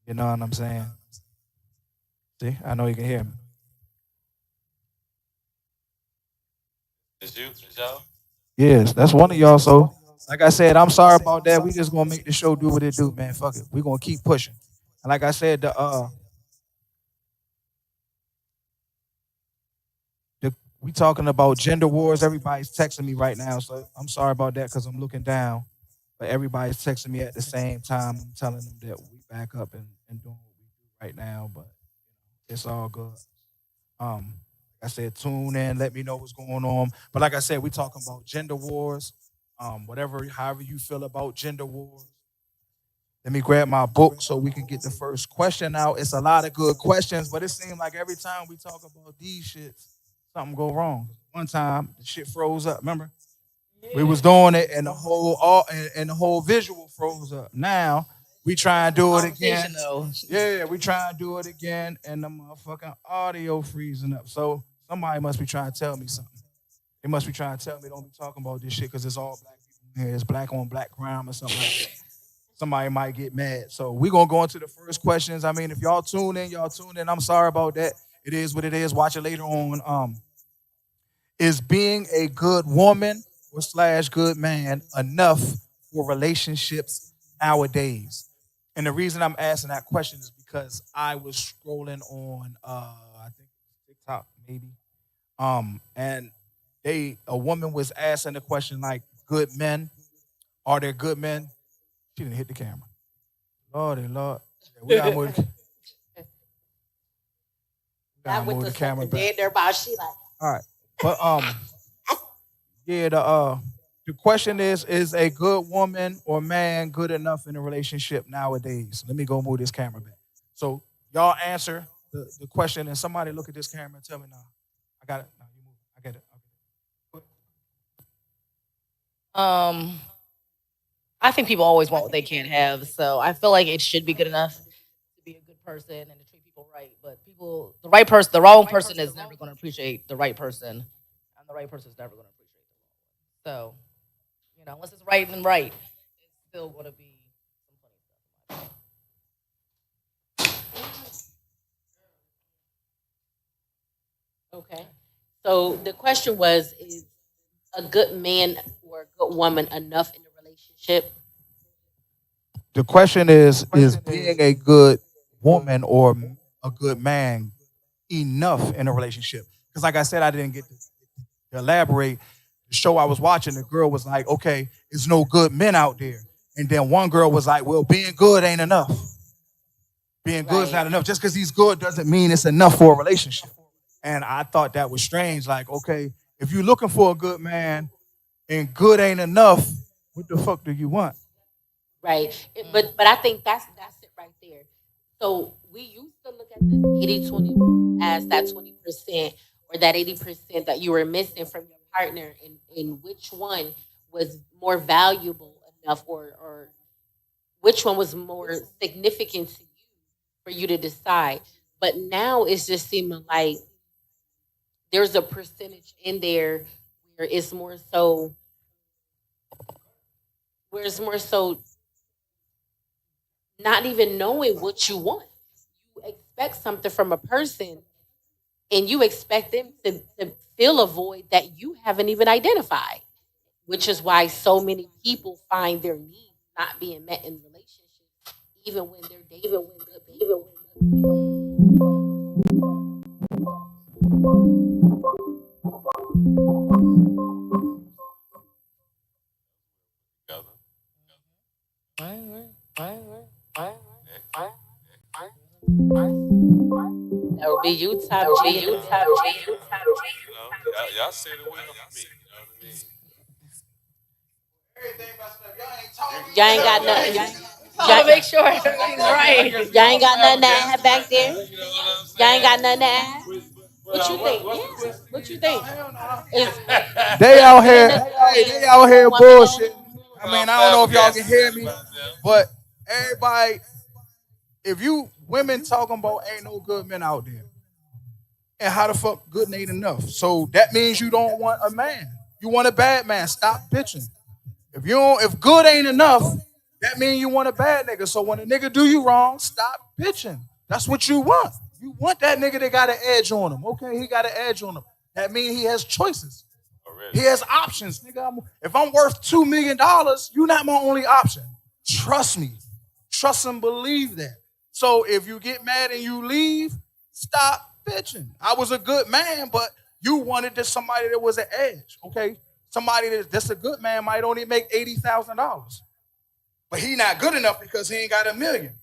You know what I'm saying? See, I know you can hear me. Is you? Is y'all? Yes, that's one of y'all. So, like I said, I'm sorry about that. We just gonna make the show do what it do, man. Fuck it. We gonna keep pushing. And like I said, we talking about gender wars. Everybody's texting me right now, so I'm sorry about that because I'm looking down. But everybody's texting me at the same time. I'm telling them that we back up and doing what we do right now. But it's all good. Like I said, tune in, let me know what's going on. But like I said, we talking about gender wars. Whatever, however you feel about gender wars. Let me grab my book so we can get the first question out. It's a lot of good questions, but it seems like every time we talk about these shits, something go wrong. One time the shit froze up. Remember, we was doing it, and the whole visual froze up. Now we try and do it again. Though. Yeah, we try and do it again, and the motherfucking audio freezing up. So somebody must be trying to tell me something. They must be trying to tell me don't be talking about this shit because it's all black people in here. It's black on black crime or something like that. Somebody might get mad. So we're gonna go into the first questions. I mean, if y'all tune in, y'all tune in. I'm sorry about that. It is what it is. Watch it later on. Is being a good woman or slash good man enough for relationships nowadays? And the reason I'm asking that question is because I was scrolling on I think TikTok maybe. And a woman was asking the question like, good men, are there good men? She didn't hit the camera. Lordy Lord. Yeah, we gotta move Not with the the camera something back. dead there about she like. All right. But yeah, the question is a good woman or man good enough in a relationship nowadays? Let me go move this camera back. So y'all answer the question and somebody look at this camera and tell me now. I got it. No, you move. I get it. Um, I think people always want what they can't have, so I feel like it should be good enough to be a good person and to treat people right. But people, the right person, the wrong person is never going to appreciate the right person, and the right person is never going to appreciate the wrong one. So, unless it's right and right, it's still going to be some funny stuff. Okay. So the question was, is a good man or a good woman enough in a relationship? The question is being a good woman or a good man enough in a relationship? Because like I said, I didn't get to elaborate. The show I was watching, the girl was like, okay, there's no good men out there. And then one girl was like, well, being good ain't enough. Being good is Right. not enough. Just because he's good doesn't mean it's enough for a relationship. And I thought that was strange. Like, okay, if you're looking for a good man and good ain't enough, what the fuck do you want? Right. But I think that's it right there. So we used to look at this 80-20 as that 20% or that 80% that you were missing from your partner, and which one was more valuable enough, or which one was more significant to you for you to decide. But now it's just seeming like there's a percentage in there where it's more so where it's more so not even knowing what you want. You expect something from a person, and you expect them to fill a void that you haven't even identified, which is why so many people find their needs not being met in relationships, even when they're dating good people. Together. Right, right, That would be you, Top G, and Y'all say the way for me. You know what I mean? y'all ain't got nothing. trying to Y'all, make sure everything's right. y'all ain't got nothing to add back there. You know what I'm Y'all ain't saying? got nothing to add. What you think? What's the Yeah. question What you again? think? Is They is out good here, enough hey, being they a out here woman though? bullshit. I Well, I'm mean, I don't know if y'all can flabbergasted hear at it me, right now. but everybody, if you women talking about ain't no good men out there, and how the fuck good ain't enough? So that means you don't want a man. You want a bad man. Stop bitching. If good ain't enough, That mean you want a bad nigga. So when a nigga do you wrong, stop bitching. That's what you want. You want that nigga that got an edge on him. Okay, he got an edge on him. That means he has choices. Already. He has options, nigga. If I'm worth $2 million, you're not my only option. Trust me. Trust and believe that. So if you get mad and you leave, stop bitching. I was a good man, but you wanted somebody that was an edge. Okay, somebody that's a good man might only make $80,000. But he not good enough because he ain't got $1 million.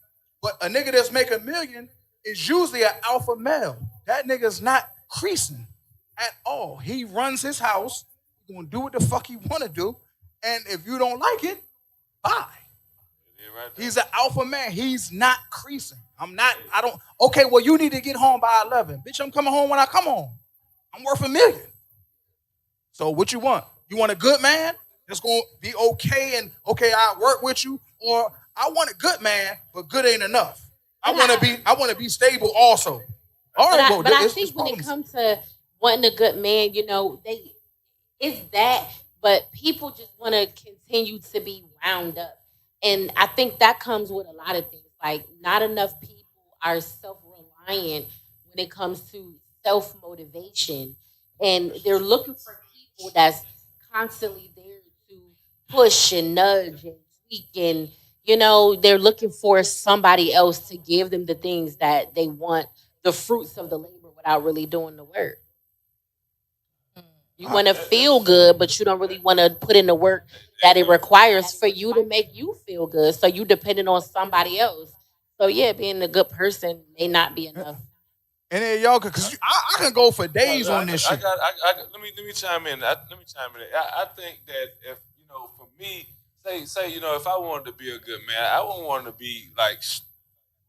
But a nigga that's make $1 million is usually an alpha male. That nigga's not creasing at all. He runs his house. He gonna do what the fuck he wanna do. And if you don't like it, bye. Right. He's an alpha man. He's not creasing. I don't. Okay, well, you need to get home by 11. Bitch, I'm coming home when I come home. I'm worth $1 million. So what you want? You want a good man that's gonna be okay and okay, I work with you, or I want a good man, but good ain't enough. I want to be stable also. All right, but I think when it comes to wanting a good man, it's that, but people just want to continue to be wound up, and I think that comes with a lot of things. Like, not enough people are self-reliant when it comes to self-motivation, and they're looking for people that's constantly there to push and nudge and tweak, and they're looking for somebody else to give them the things that they want, the fruits of the labor, without really doing the work. You want to feel good, but you don't really want to put in the work that it requires for you to make you feel good. So you depending on somebody else. So yeah, being a good person may not be enough. And then y'all, because I can go for days on this shit. Let me chime in. I think that if for me, say if I wanted to be a good man, I wouldn't want to be like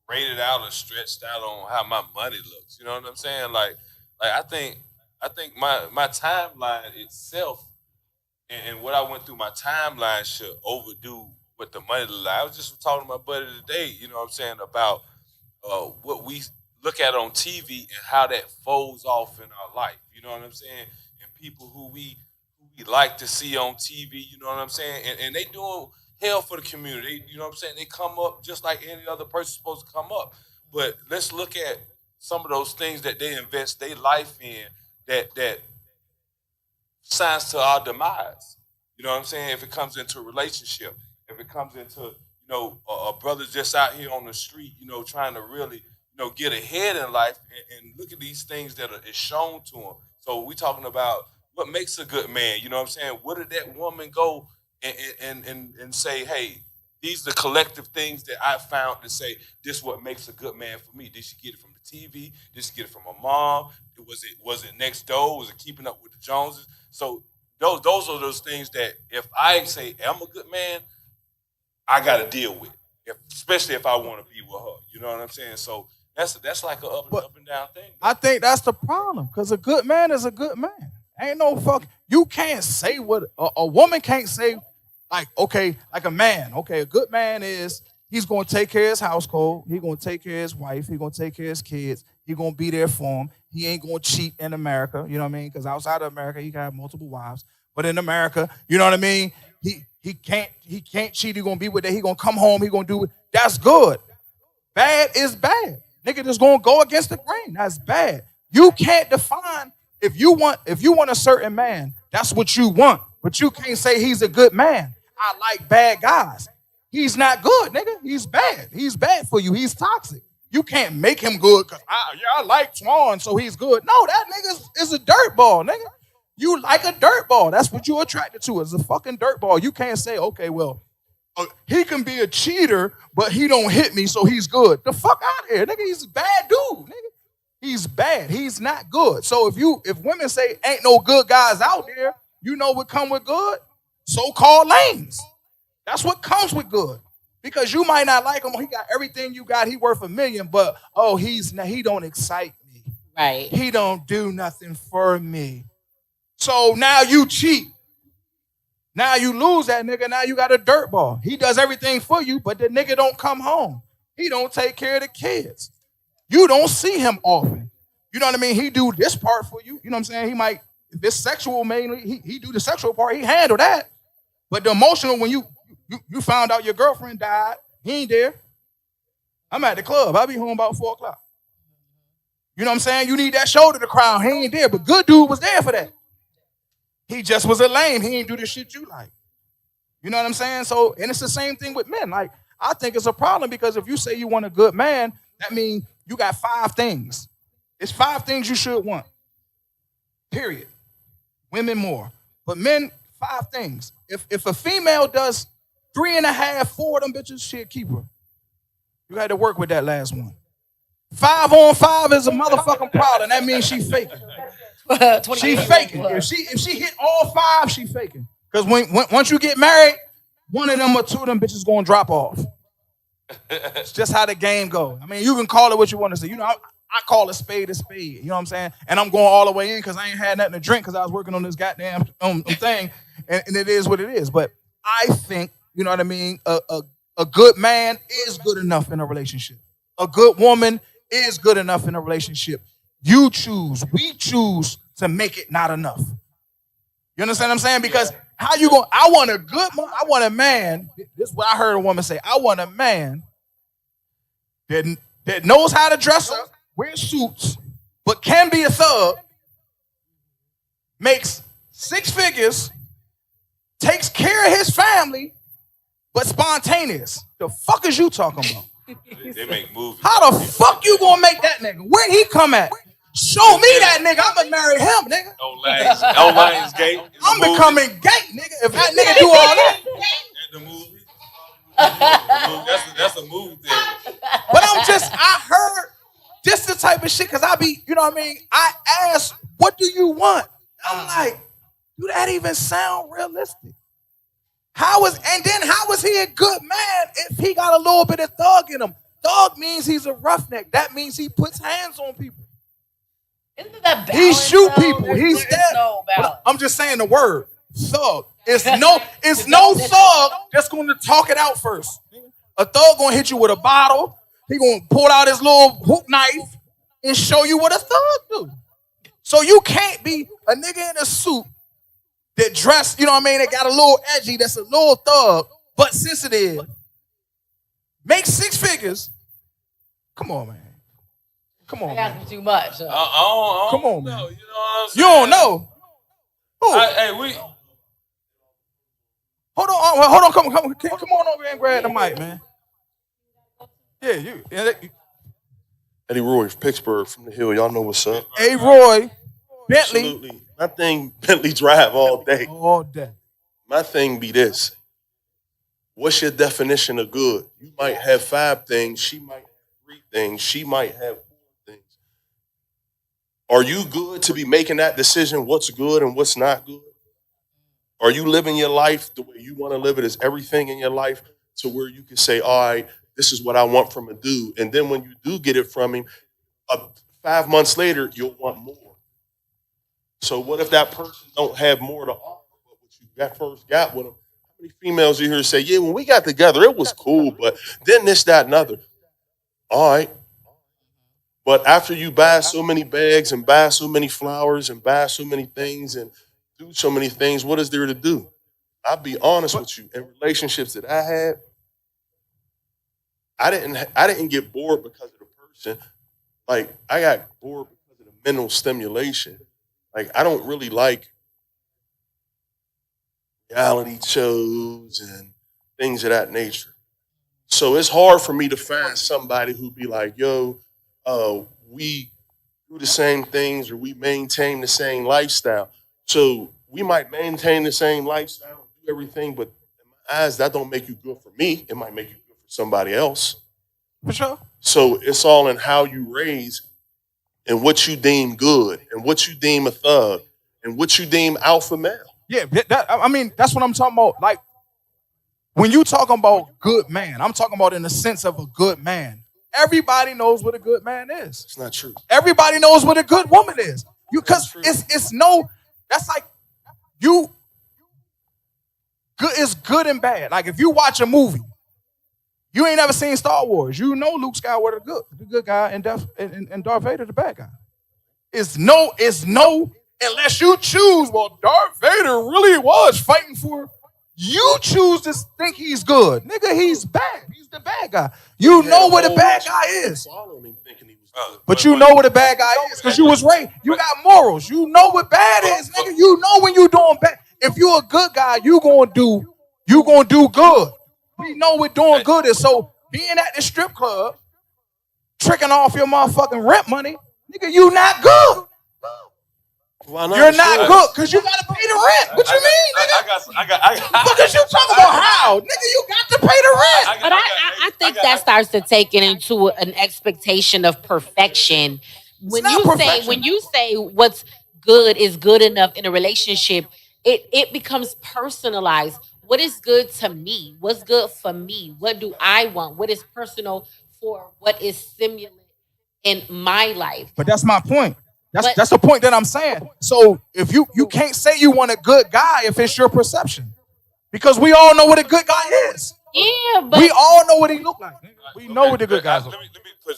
rated out or stretched out on how my money looks. You know what I'm saying? Like I think my timeline itself and what I went through, my timeline should overdo what the money look like. I was just talking to my buddy today. You know what I'm saying about what we look at on TV and how that folds off in our life. You know what I'm saying? And people who we like to see on TV. You know what I'm saying? And they doing hell for the community. You know what I'm saying? They come up just like any other person supposed to come up. But let's look at some of those things that they invest their life in that signs to our demise. You know what I'm saying? If it comes into a relationship, if it comes into a brother just out here on the street, trying to really get ahead in life, and look at these things that is shown to him. So we talking about what makes a good man. You know what I'm saying? Where did that woman go and say, hey, these are the collective things that I found to say this is what makes a good man for me. Did she get it from the TV? Did she get it from her mom? Was it next door? Was it keeping up with the Joneses? So those are those things that if I say I'm a good man, I got to deal with, especially if I want to be with her. You know what I'm saying? So that's like a up and down thing. I think that's the problem, because a good man is a good man. Ain't no fuck. You can't say what a woman can't say. Like, okay, like a man. Okay, a good man is he's gonna take care of his household. He's gonna take care of his wife. He's gonna take care of his kids. He's gonna be there for him. He ain't gonna cheat in America. You know what I mean? Because outside of America, he can have multiple wives. But in America, you know what I mean? He can't cheat. He's gonna be with that. He gonna come home. He gonna do it. That's good. Bad is bad. Nigga just gonna go against the grain. That's bad. You can't define if you want a certain man, that's what you want. But you can't say he's a good man. I like bad guys. He's not good, nigga. He's bad. He's bad for you. He's toxic. You can't make him good because I like Swan, so he's good. No, that nigga is a dirt ball, nigga. You like a dirt ball. That's what you're attracted to, is a fucking dirt ball. You can't say, okay, well, he can be a cheater, but he don't hit me, so he's good. The fuck out of here, nigga. He's a bad dude, nigga. He's bad. He's not good. So if women say ain't no good guys out there, you know what come with good? So-called lames. That's what comes with good. Because you might not like him. He got everything you got. He worth $1 million, but he don't excite me. Right. He don't do nothing for me. So now you cheat. Now you lose that nigga. Now you got a dirt ball. He does everything for you, but the nigga don't come home. He don't take care of the kids. You don't see him often. You know what I mean? He do this part for you. You know what I'm saying? He might, if it's sexual mainly, he do the sexual part. He handle that. But the emotional, when you You found out your girlfriend died. He ain't there. I'm at the club. I'll be home about 4 o'clock. You know what I'm saying? You need that shoulder to cry on. He ain't there, but good dude was there for that. He just was a lame. He ain't do the shit you like. You know what I'm saying? So, and it's the same thing with men. Like, I think it's a problem because if you say you want a good man, that means you got 5 things. It's 5 things you should want. Period. Women more. But men, 5 things. If a female does 3.5, 4 of them bitches, she'll keep her. You had to work with that last one. 5 on 5 is a motherfucking problem. That means she faking. She faking. If she hit all 5, she faking. Because once you get married, one of them or 2 of them bitches gonna drop off. It's just how the game go. I mean, you can call it what you want to say. You know, I call a spade a spade. You know what I'm saying? And I'm going all the way in because I ain't had nothing to drink because I was working on this goddamn thing. And it is what it is. But I think, you know what I mean, a good man is good enough in a relationship. A good woman is good enough in a relationship. You choose. We choose to make it not enough. You understand what I'm saying? Because how you going? I want a man. This is what I heard a woman say. I want a man that knows how to dress up, wear suits, but can be a thug, makes 6 figures, takes care of his family, but spontaneous. The fuck is you talking about? They make movies. How the fuck you gonna make that nigga? Where he come at? Show me that nigga. I'ma marry him, nigga. On Lionsgate. I'm becoming gay, nigga. If that nigga do all that. The movie. That's a movie thing. But I heard this the type of shit, cause I be, you know what I mean? I ask, what do you want? I'm like, do that even sound realistic? How is he a good man if he got a little bit of thug in him? Thug means he's a roughneck. That means he puts hands on people. Isn't that balance? He shoot though? people. He's There's dead. no balance. I'm just saying the word thug. It's no thug that's going to talk it out first. A thug gonna hit you with a bottle. He gonna pull out his little hook knife and show you what a thug do. So you can't be a nigga in a suit that dressed, you know what I mean, that got a little edgy, that's a little thug, but sensitive. Make 6 figures. Come on, man. Come on, man. Too much. Come on, man. You know what I'm saying? You don't know. Who? We. Hold on. Come on over here and grab the mic, man. Yeah, you. Eddie Roy from Pittsburgh from the Hill. Y'all know what's up. A. Roy, Bentley. Absolutely. My thing, Bentley drive all day. All day. My thing be this. What's your definition of good? You might have 5 things. She might have 3 things. She might have 4 things. Are you good to be making that decision what's good and what's not good? Are you living your life the way you want to live it? Is everything in your life to where you can say, all right, this is what I want from a dude. And then when you do get it from him, 5 months later, you'll want more. So what if that person don't have more to offer but what you first got with them? How many females you hear say, yeah, when we got together, it was cool, but then this, that, and other. All right. But after you buy so many bags and buy so many flowers and buy so many things and do so many things, what is there to do? I'll be honest with you. In relationships that I had, I didn't get bored because of the person. Like, I got bored because of the mental stimulation. Like, I don't really like reality shows and things of that nature. So it's hard for me to find somebody who be like, yo, we do the same things or we maintain the same lifestyle. So we might maintain the same lifestyle and do everything, but in my eyes, that don't make you good for me. It might make you good for somebody else. For sure. So it's all in how you raise and what you deem good and what you deem a thug and what you deem alpha male. Yeah, that's what I'm talking about. Like, when you talking about good man, I'm talking about in the sense of a good man. Everybody knows what a good man is. It's not true. Everybody knows what a good woman is. Because that's like you. Good is good and bad. Like, if you watch a movie, you ain't never seen Star Wars. You know Luke Skywalker the good guy, and Darth Vader the bad guy. It's no, unless you choose. Well, Darth Vader really was fighting for You choose to think he's good. Nigga, he's bad. He's the bad guy. You know what the bad guy is. Following him thinking he was good. But you know what a bad guy is because you was raised. You got morals. You know what bad is, nigga. You know when you doing bad. If you a good guy, you gonna do good. We know what doing good is. So being at the strip club, tricking off your motherfucking rent money, nigga, you not good. Why not? You're not good because you gotta pay the rent. What you mean, nigga? I got. What is you talking about? How, nigga? You got to pay the rent. But I think that starts to take it into an expectation of perfection. When not you perfection. say what's good is good enough in a relationship, it becomes personalized. What is good to me? What's good for me? What do I want? What is personal for what is stimulant in my life? But that's my point. But- That's the point that I'm saying. So if you can't say you want a good guy if it's your perception, because we all know what a good guy is. Yeah, but We all know what he look like. We know what the good guys look Let like. me put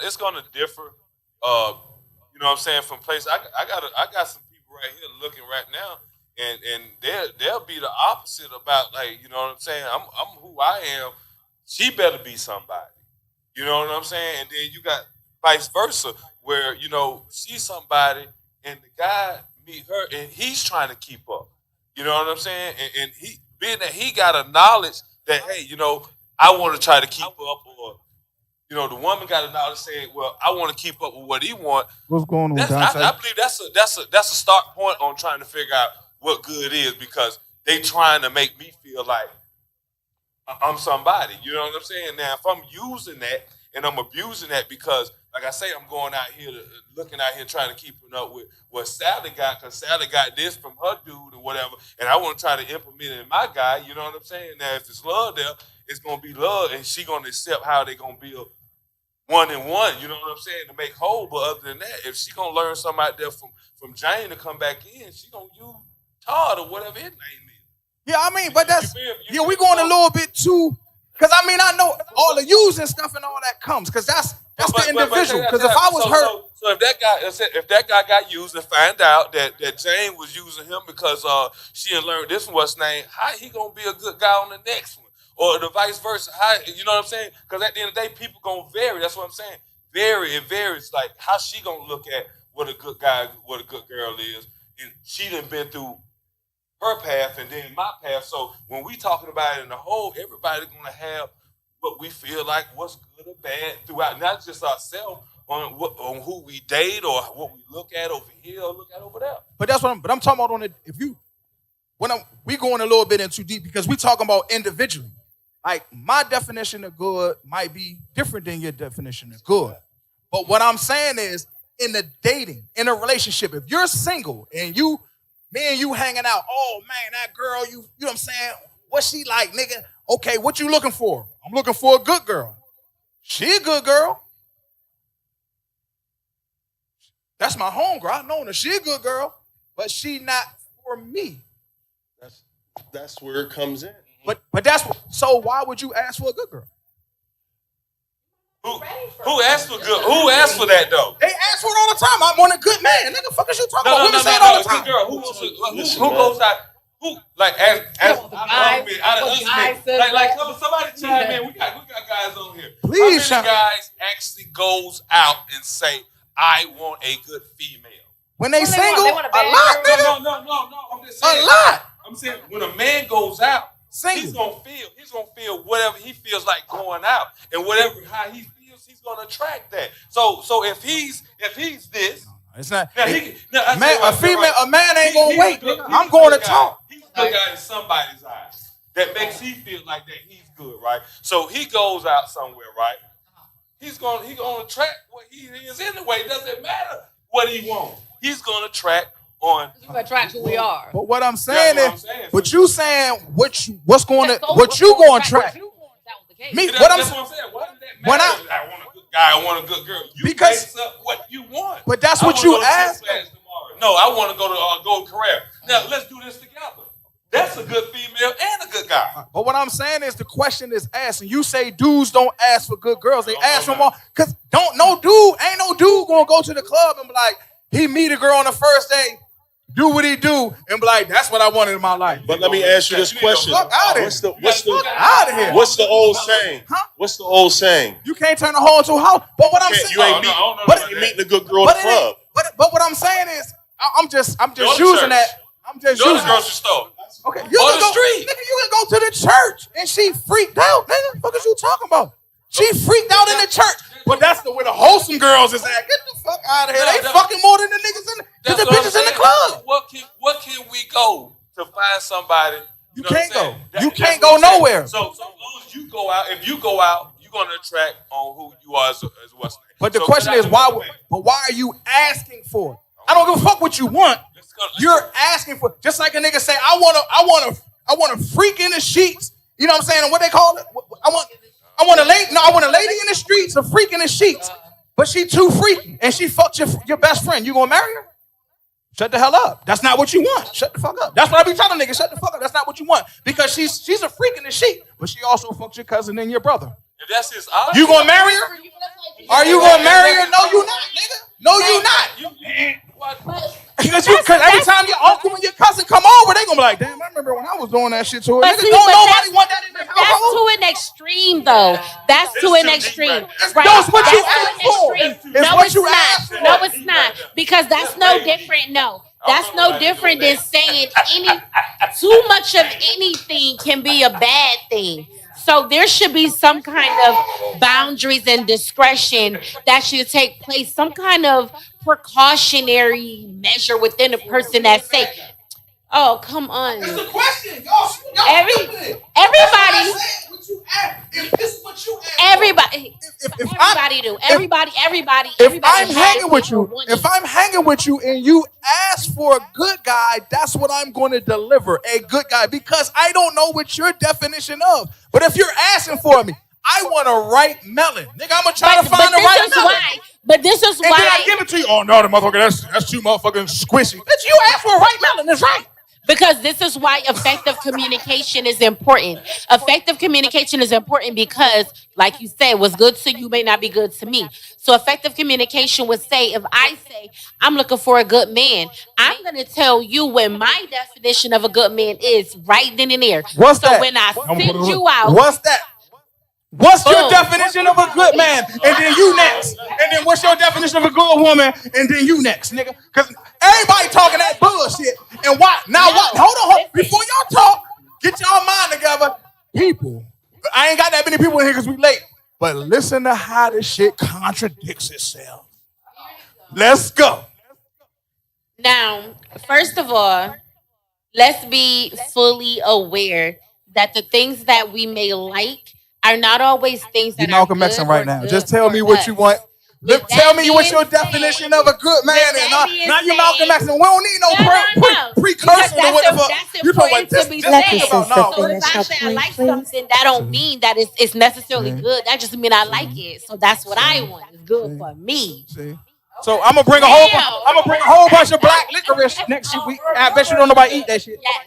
it's gonna differ. You know what I'm saying, from place. I got some people right here looking right now, and they'll be the opposite about, like, you know what I'm saying. I'm who I am. She better be somebody. You know what I'm saying. And then you got vice versa, where, you know, she's somebody and the guy meet her and he's trying to keep up. You know what I'm saying? And he, being that he got a knowledge that, hey, you know, I want to try to keep up, or, you know, the woman got a knowledge saying, well, I want to keep up with what he want. What's going on, I believe that's a start point on trying to figure out what good is, because they trying to make me feel like I'm somebody. You know what I'm saying? Now, if I'm using that and I'm abusing that because, like I say, I'm going out here looking out here trying to keep up with what Sally got, because Sally got this from her dude or whatever, and I want to try to implement it in my guy. You know what I'm saying? Now, if it's love there, it's gonna be love, and she gonna accept how they gonna build one and one. You know what I'm saying? To make whole. But other than that, if she gonna learn something out there from Jane to come back in, she gonna use Todd or whatever his name is. Yeah, I mean, but that's You we feel going a so- little bit too. Because I mean, I know all the using stuff and all that comes. Because that's the individual. Because if I was hurt, so if that guy got used and find out that Jane was using him because she had learned this from what's name, how he gonna be a good guy on the next one, or the vice versa? How, you know what I'm saying? Because at the end of the day, people gonna vary. That's what I'm saying. It varies. Like, how she gonna look at what a good guy, what a good girl is, and she done been through her path and then my path. So when we talking about it in the whole, everybody's gonna have what we feel like, what's good or bad throughout, not just ourselves, on who we date or what we look at over here or look at over there. but that's what I'm talking about on it. If you we going a little bit in too deep because we talking about individually. Like, my definition of good might be different than your definition of good. But what I'm saying is, in the dating, in a relationship, if you're single and me and you hanging out, oh man, that girl, you know what I'm saying? What she like, nigga? Okay, what you looking for? I'm looking for a good girl. She a good girl. That's my homegirl. I know her. She a good girl, but she not for me. That's where it comes in. But that's so. Why would you ask for a good girl? Who asked for good? Who asked for that though? They ask for it all the time. I want a good man. Nigga, fuck is you talking about? No, Women say it all the time. Good girl. Who goes out? Who, like, somebody chime in. We got guys on here. Please, how many guys actually goes out and say, I want a good female? When they single, want? They want a a bad lot, girl? nigga. No. I'm just saying. A lot. I'm saying, when a man goes out, Single. he's gonna feel whatever he feels like going out, and whatever how he feels, he's gonna attract that. So if he's this, It's not. now A man ain't gonna wait. Nigga. I'm going to talk. He's a good guy in somebody's eyes. That makes he feel like that he's good, right? So he goes out somewhere, right? He's gonna attract what he is anyway. It doesn't matter what he wants. He's gonna attract on. You attract who we are. But what I'm saying That's is, what I'm saying. but you saying what you going to track? That was the case. Me, That's what I'm what I'm saying. Why does that when matter? I want a good guy. I want a good girl. You Because- base up what you want. But that's I what wanna you go to asked. Six Flags tomorrow. No, I want to go to Gold Career. Now let's do this together. That's a good female and a good guy. But what I'm saying is the question is asked, and you say dudes don't ask for good girls. They ask for more. Cause ain't no dude gonna go to the club and be like, he meet a girl on the first day. do what he do, and be like, that's what I wanted in my life. But let me ask you this question. Fuck out of here. Out of here. What's the old saying? Huh? What's the old saying? You can't turn a hoe into a hoe. But what I'm saying, You ain't meeting a good girl at the club. But what I'm saying is, I'm just Go to using church. that. I'm just Go to using the grocery store. Okay, Or the street. Nigga, you can go to the church and she freaked out. Nigga, what is you talking about? She freaked out in the church. But that's where the wholesome girls is at. Get the fuck out of here. They fucking more than the niggas in the bitches in the club. What can we go to find somebody? You know what can't I'm saying? go. You That's can't what go I'm saying. nowhere. So as long as you go out, if you go out, you're gonna attract on who you are as what's name. But the So question is, why are you asking for it? I don't give a fuck what you want. You're asking for, just like a nigga say, I want a freak in the sheets. You know what I'm saying? And what they call it? I want a lady in the streets, a freak in the sheets. But she too freaky and she fucked your best friend. You gonna marry her? Shut the hell up. That's not what you want. Shut the fuck up. That's what I be telling niggas. Shut the fuck up. That's not what you want. Because she's a freak in the sheet, but she also fucked your cousin and your brother. If that's his option, You gonna marry her? Are you gonna marry her? No, you not, nigga. No, you not. Because every time your uncle and your cousin come over, they gonna be like, damn, I remember when I was doing that shit to her. But Nigga, see, don't but nobody want that in their That's household. to an extreme, though. That's to an extreme. Right. That's what you That's to asked an for. extreme. It's No, what it's you not. asked for. No, it's not. Because that's no different. No. That's no different than saying too much of anything can be a bad thing. So there should be some kind of boundaries and discretion that should take place, some kind of precautionary measure within a person that say, oh, come on. It's a question. Y'all Everybody, If this is what you asked everybody, everybody. If I'm hanging with you and you ask for a good guy, that's what I'm going to deliver, a good guy, because I don't know what your definition of. But if you're asking for me, I want a ripe melon. Nigga, I'm going to try to find the right melon. But this is And why. then I give it to you. Oh, no, the motherfucker, that's too motherfucking squishy. Bitch, you asked for a ripe melon. That's right. Because this is why effective communication is important. Effective communication is important because, like you said, what's good to you may not be good to me. So effective communication would say, if I say I'm looking for a good man, I'm going to tell you what my definition of a good man is right then and there. What's so that? when I send you out, What's that? What's your definition of a good man? And then you next. And then what's your definition of a good woman? And then you next, nigga. Because everybody talking that bullshit. And why? Now what? Hold on. Before y'all talk, get y'all mind together. People. I ain't got that many people in here because we late. But listen to how this shit contradicts itself. Let's go. Now, first of all, let's be fully aware that the things that we may like are not always things that You're are Malcolm good Xing right or now. good Just tell for me what us. you want. With Tell that me what's being your definition of a good man with is. that being Now you said- Malcolm Xing. We don't need no precursor to what the fuck. That's You talking important about to be this said. thing about So no. if I say I like something, that don't mean that it's necessarily good. That just mean I like it. So that's what I want. It's good for me. See? So I'm gonna bring a whole bunch of black licorice next week. I bet you don't nobody eat that shit. Yes.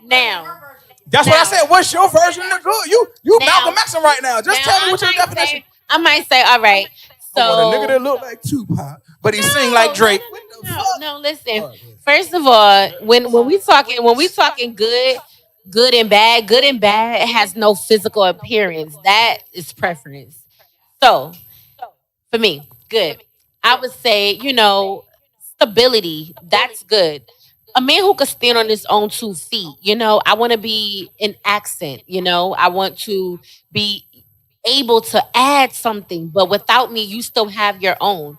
Now. That's what I said. What's your version of good? You Now- Malcolm Xing right now. Just tell me what your definition. I might say, all right. So I want a nigga that look like Tupac, but he sing like Drake. What the fuck? No, listen. First of all, when we talking good and bad has no physical appearance. That is preference. So for me, good. I would say, stability. That's good. A man who could stand on his own 2 feet. I want to be an accent. I want to be able to add something, but without me, you still have your own.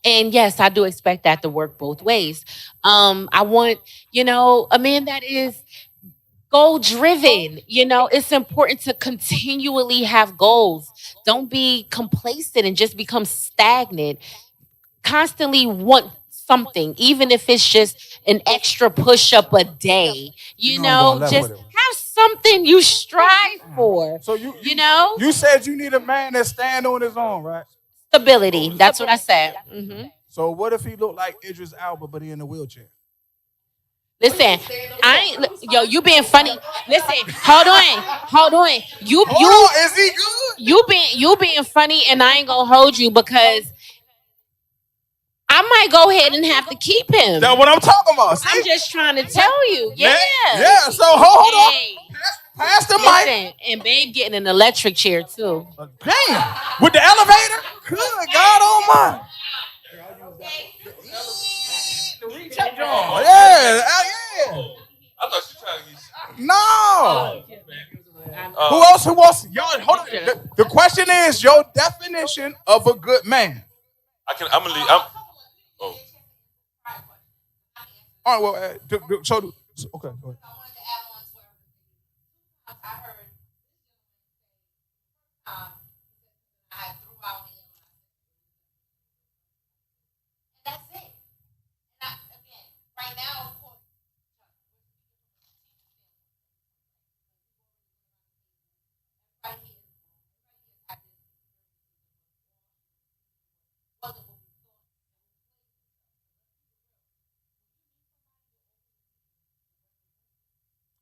And yes, I do expect that to work both ways. I want, a man that is goal driven. It's important to continually have goals. Don't be complacent and just become stagnant. Constantly want something, even if it's just an extra push up a day. Just have something you strive for. So you said you need a man that stand on his own, right? Stability. That's what I said. So what if he looked like Idris Elba, but he in a wheelchair? Listen, you being funny. Listen, hold on. Is he good? You being funny, and I ain't gonna hold you because I might go ahead and have to keep him. That's what I'm talking about. See? I'm just trying to tell you. Yeah. Yeah, so hold on. Hey, Pass the mic. listen, and babe getting an electric chair too. Damn. With the elevator? Good God almighty. Oh, yeah. I thought you trying to get shot. No. Who else? Who else? Y'all, hold on. The question is your definition of a good man. I'm gonna leave. Oh. All right, well, so, okay, go ahead.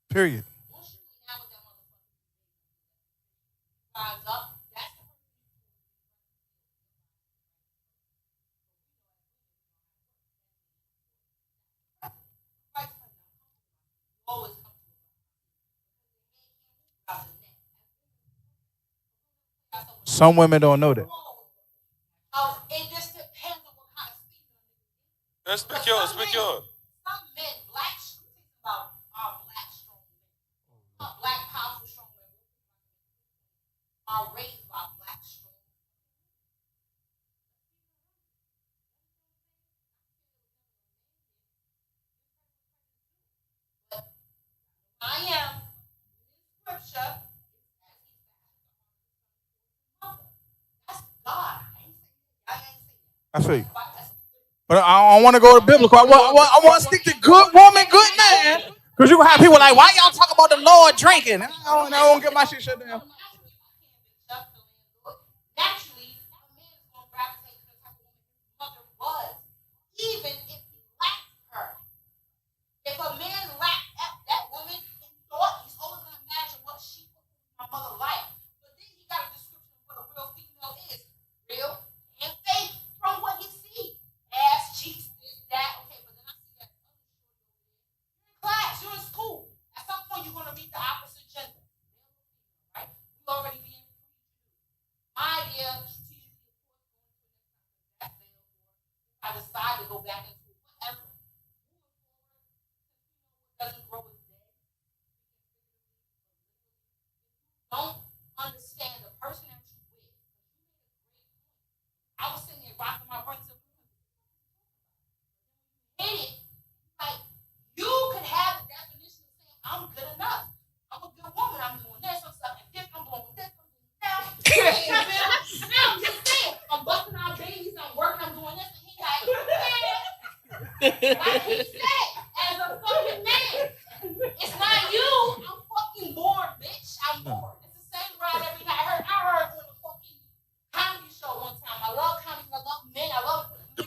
Period. Some women don't know that. Speak yours. Speak yours. I feel you. But I don't want to go to biblical. I want to stick to good woman, good man. Because you have people like, why y'all talk about the Lord drinking? I don't get my shit shut down.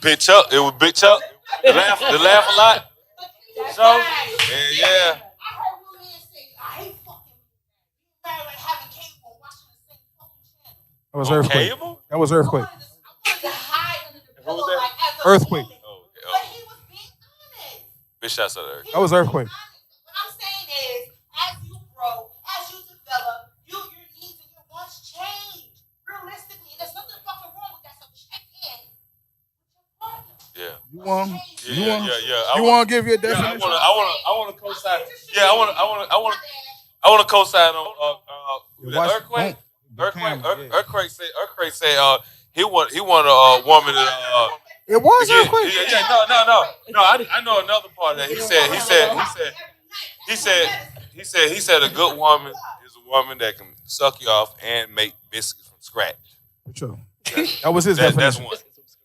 Big Chuck. It was Big Chuck. They laugh a lot. So, yeah. That was earthquake. Cable? That was earthquake. Who was that? Earthquake. Oh, Big shots at Earthquake. That was earthquake. You want to give your definition? I want to co-sign. Yeah, I want to co-sign on Earthquake. Earthquake say he want a woman that it was Earthquake. No. I know another part of that. He said a good woman is a woman that can suck you off and make biscuits from scratch. For sure. That was his definition. That's one.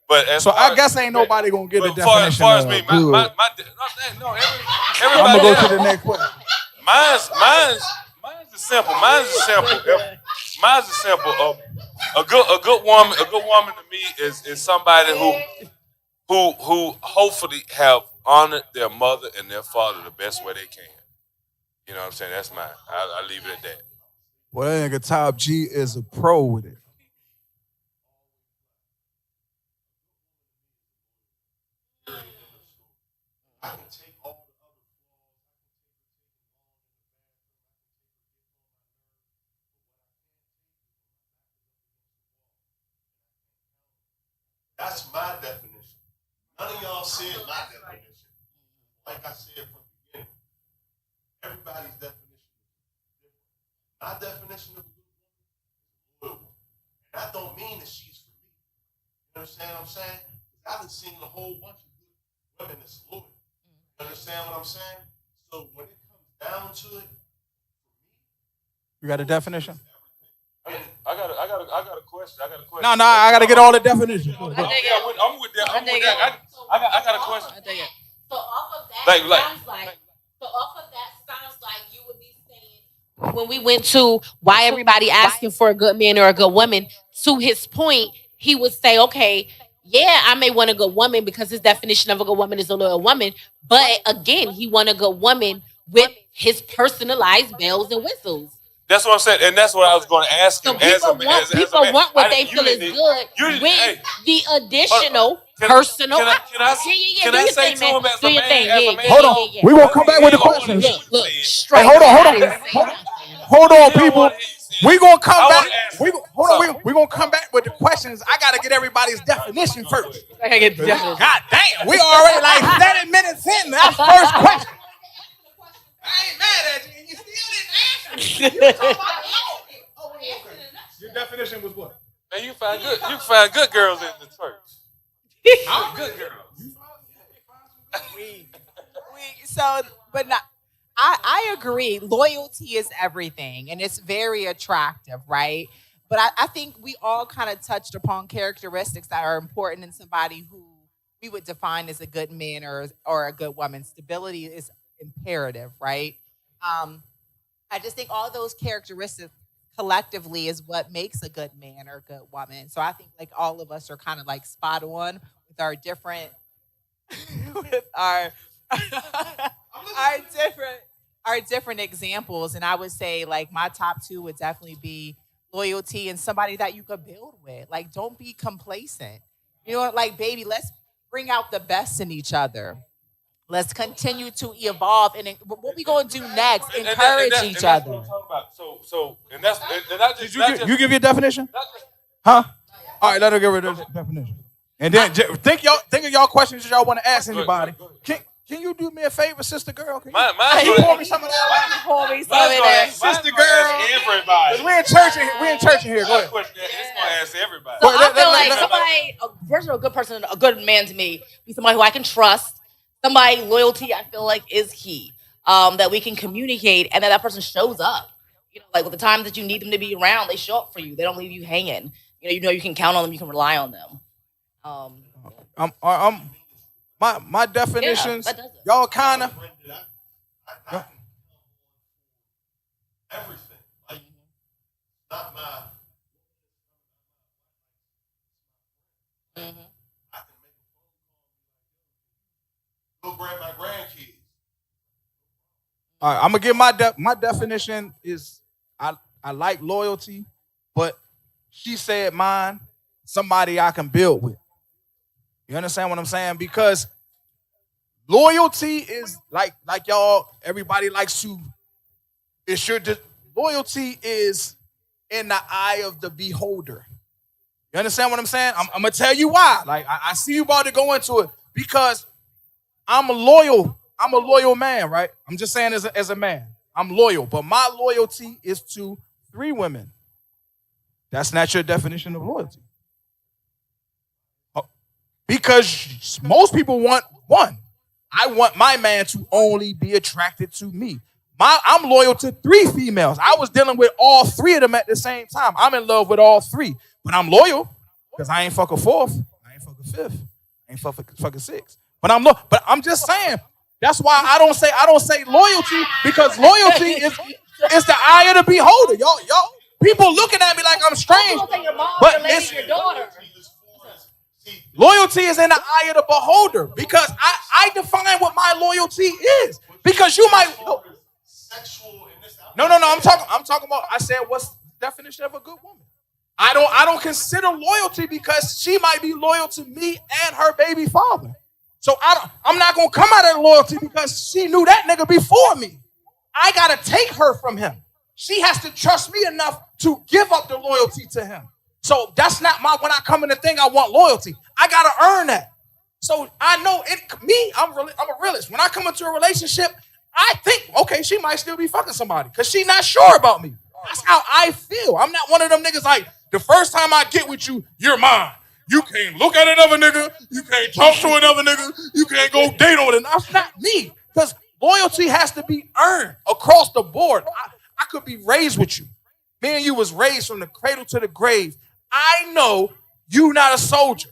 But I guess ain't nobody gonna get the definition. As far as me, everybody. I'm gonna go to the next question. Mine's is simple. Mine's is simple. A good woman to me is somebody who hopefully have honored their mother and their father the best way they can. You know what I'm saying? That's mine. I leave it at that. Well, that nigga Top G is a pro with it. I can take all the other That's my definition. None of y'all said my definition. Like I said from the beginning, everybody's definition is different. My definition of a good woman is a loyal woman. And that don't mean that she's for me. You understand what I'm saying? Because I haven't seen a whole bunch of good women that's loyal. You understand what I'm saying? So when it comes down to it, You got a definition? I got a question. No, I got to get all the definitions. I'm with that. I got a question. I dig it. So off of that sounds like you would be saying when we went to why everybody asking for a good man or a good woman, to his point, he would say, okay, yeah, I may want a good woman because his definition of a good woman is a loyal woman. But again, he want a good woman with his personalized bells and whistles. That's what I'm saying, and that's what I was going to ask him. So people want what they feel is good with the additional personal. Can I say to him as a man? Hold on. We're going to come back with the questions. Look, Hey, straight. hold on, people. We're going to come back. We're going to come back with the questions. I got to get everybody's definition first. I gotta get the definition. God damn. We already like 30 minutes in. That's the first question. I ain't mad at you. And you still didn't answer. Your definition was what? Man, you find good girls in the church. Good girls. I agree. Loyalty is everything, and it's very attractive, right? But I think we all kind of touched upon characteristics that are important in somebody who we would define as a good man or a good woman. Stability is imperative, right? I just think all those characteristics collectively is what makes a good man or a good woman. So I think like all of us are kind of like spot on with our different with our our different examples. And I would say like my top two would definitely be loyalty and somebody that you could build with. Like don't be complacent. You know, like baby, let's bring out the best in each other. Let's continue to evolve, and what we gonna do next? Encourage each other. That's what I'm talking about. So, and that's and not just, You give your definition? Huh? All right, let her give her the definition. And then think of y'all questions that y'all want to ask anybody. Can you do me a favor, sister girl? Can you pour me some of that? Pour me some of that. Sister girl. Everybody. We in church in here. Go ahead. It's gonna ask everybody. So I feel like a good person, a good man to me, be somebody who I can trust. Somebody Loyalty, I feel like, is key. That we can communicate and that person shows up. You know, like with the times that you need them to be around, they show up for you. They don't leave you hanging. You know you can count on them. You can rely on them. My definitions, that does it. y'all kind of. everything. Like, not my. Mhm. I can make a phone call. Go grab my grandkids. All right, I'm gonna give my definition is I like loyalty, but she said mine, somebody I can build with. You understand what I'm saying? Because loyalty is like y'all, everybody likes to. Loyalty is in the eye of the beholder. You understand what I'm saying? I'm gonna tell you why. Like I see you about to go into it because I'm a loyal man, right? I'm just saying as a man, I'm loyal, but my loyalty is to 3 women. That's not your definition of loyalty. Because most people want one. I want my man to only be attracted to me. I'm loyal to 3 females. I was dealing with all 3 of them at the same time. I'm in love with all 3, but I'm loyal because I ain't fuck a 4th. I ain't fuck a 5th. I ain't fuck a 6th. But I'm just saying. That's why I don't say loyalty because loyalty is the eye of the beholder. Y'all people looking at me like I'm strange, but it's Your daughter. loyalty is in the eye of the beholder because I define what my loyalty is. Because you might No. I'm talking about. I said, what's the definition of a good woman? I don't consider loyalty because she might be loyal to me and her baby father. So I'm not gonna come out of the loyalty because she knew that nigga before me. I gotta take her from him. She has to trust me enough to give up the loyalty to him. So that's not when I come in the thing, I want loyalty. I gotta earn that. So I know I'm a realist. When I come into a relationship, I think, okay, she might still be fucking somebody because she's not sure about me. That's how I feel. I'm not one of them niggas like, the first time I get with you, you're mine. You can't look at another nigga. You can't talk to another nigga. You can't go date on it. That's not me. Because loyalty has to be earned across the board. I could be raised with you. Me and you was raised from the cradle to the grave. I know you not a soldier.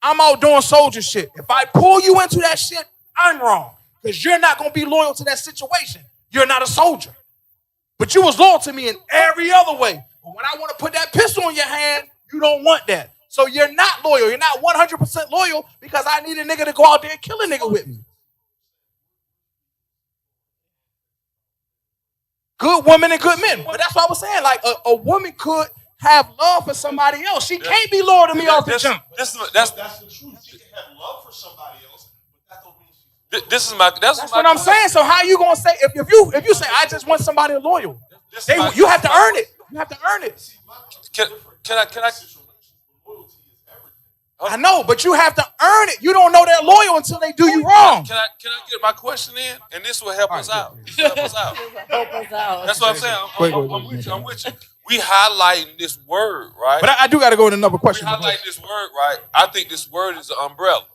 I'm out doing soldier shit. If I pull you into that shit, I'm wrong. Because you're not going to be loyal to that situation. You're not a soldier. But you was loyal to me in every other way. But when I want to put that pistol in your hand, you don't want that. So you're not loyal. You're not 100% loyal because I need a nigga to go out there and kill a nigga with me. Good women and good men. But that's what I was saying. Like a woman could have love for somebody else. She can't be loyal to me off the jump. That's the truth. She can have love for somebody else, but that don't mean That's what I'm saying. So how you gonna say if you say I just want somebody loyal? You have to earn it. You have to earn it. Can I? I know, but you have to earn it. You don't know they're loyal until they do you wrong. Can I get my question in? And this will help us out. This will help us out. That's what I'm saying. I'm with you. We highlighting this word, right? But I do got to go in another question. We highlighting this word, right? I think this word is an umbrella.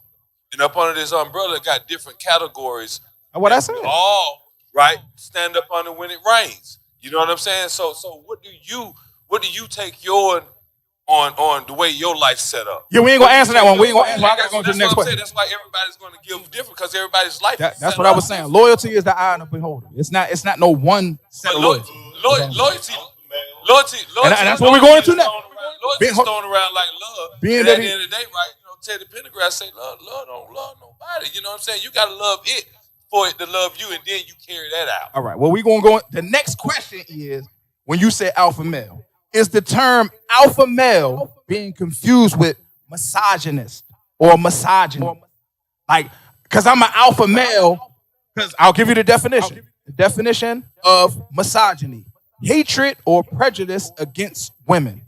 And up under this umbrella, got different categories. What I said. All, right, stand up under when it rains. You know what I'm saying? So what do you take your on the way your life's set up? Yeah, we ain't gonna answer that one. We ain't gonna answer. I gotta go to the next question. That's why everybody's gonna give different because everybody's life. That's what I was saying. Loyalty is the eye of the beholder. It's not no one set of loyalty. Loyalty. And that's what we're going into now. Loyalty is thrown around like love. At the end of the day, right? You know, Teddy Pendergrass say love don't love nobody. You know what I'm saying? You gotta love it for it to love you, and then you carry that out. All right. Well, we're gonna go. The next question is when you say alpha male. Is the term alpha male being confused with misogynist or misogyny? Like, because I'm an alpha male, because I'll give you the definition. The definition of misogyny: hatred or prejudice against women.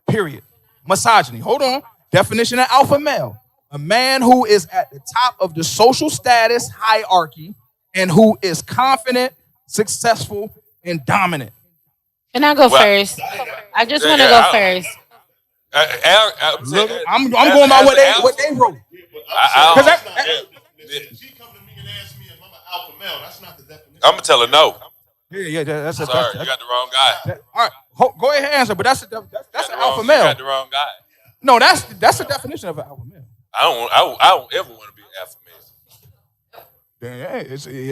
Period. Misogyny. Hold on. Definition of alpha male: a man who is at the top of the social status hierarchy and who is confident, successful, and dominant. Can I go first? I just want to go first. I'm going by what they wrote. She come to me and ask me if I'm an alpha male. That's not the definition. I'm gonna tell her no. Yeah. That's Sorry, you got the wrong guy. All right, go ahead and answer. But that's an alpha male. You got the wrong guy. No, that's the definition of an alpha male. I don't ever want to be an alpha male. Yeah,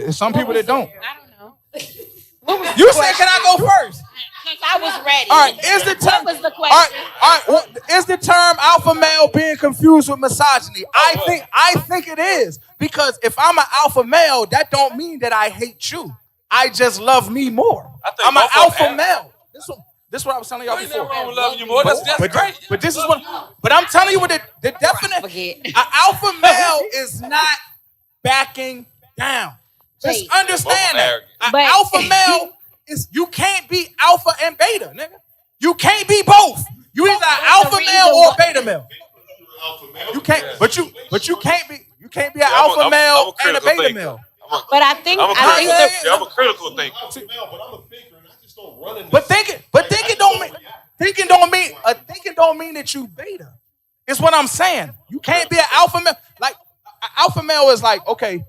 it's some people that don't. I don't know. You said, can I go first? I was ready. All right, is the term? What was the question? All right. Well, is the term alpha male being confused with misogyny? I think it is, because if I'm an alpha male, that don't mean that I hate you. I just love me more. I'm an alpha male. This is what I was telling y'all before. Ain't nothing wrong with loving you more. That's great. But this is what. But I'm telling you what the definition. An alpha male is not backing down. Just understand that. An alpha male is, you can't be alpha and beta, nigga. You can't be both. You either an alpha male or a beta male. You can't, but you can't be an alpha male and a beta male. But I think I'm a critical thinker. But thinking don't mean that you beta. It's what I'm saying. You can't be an alpha male. Like an alpha male is like, okay,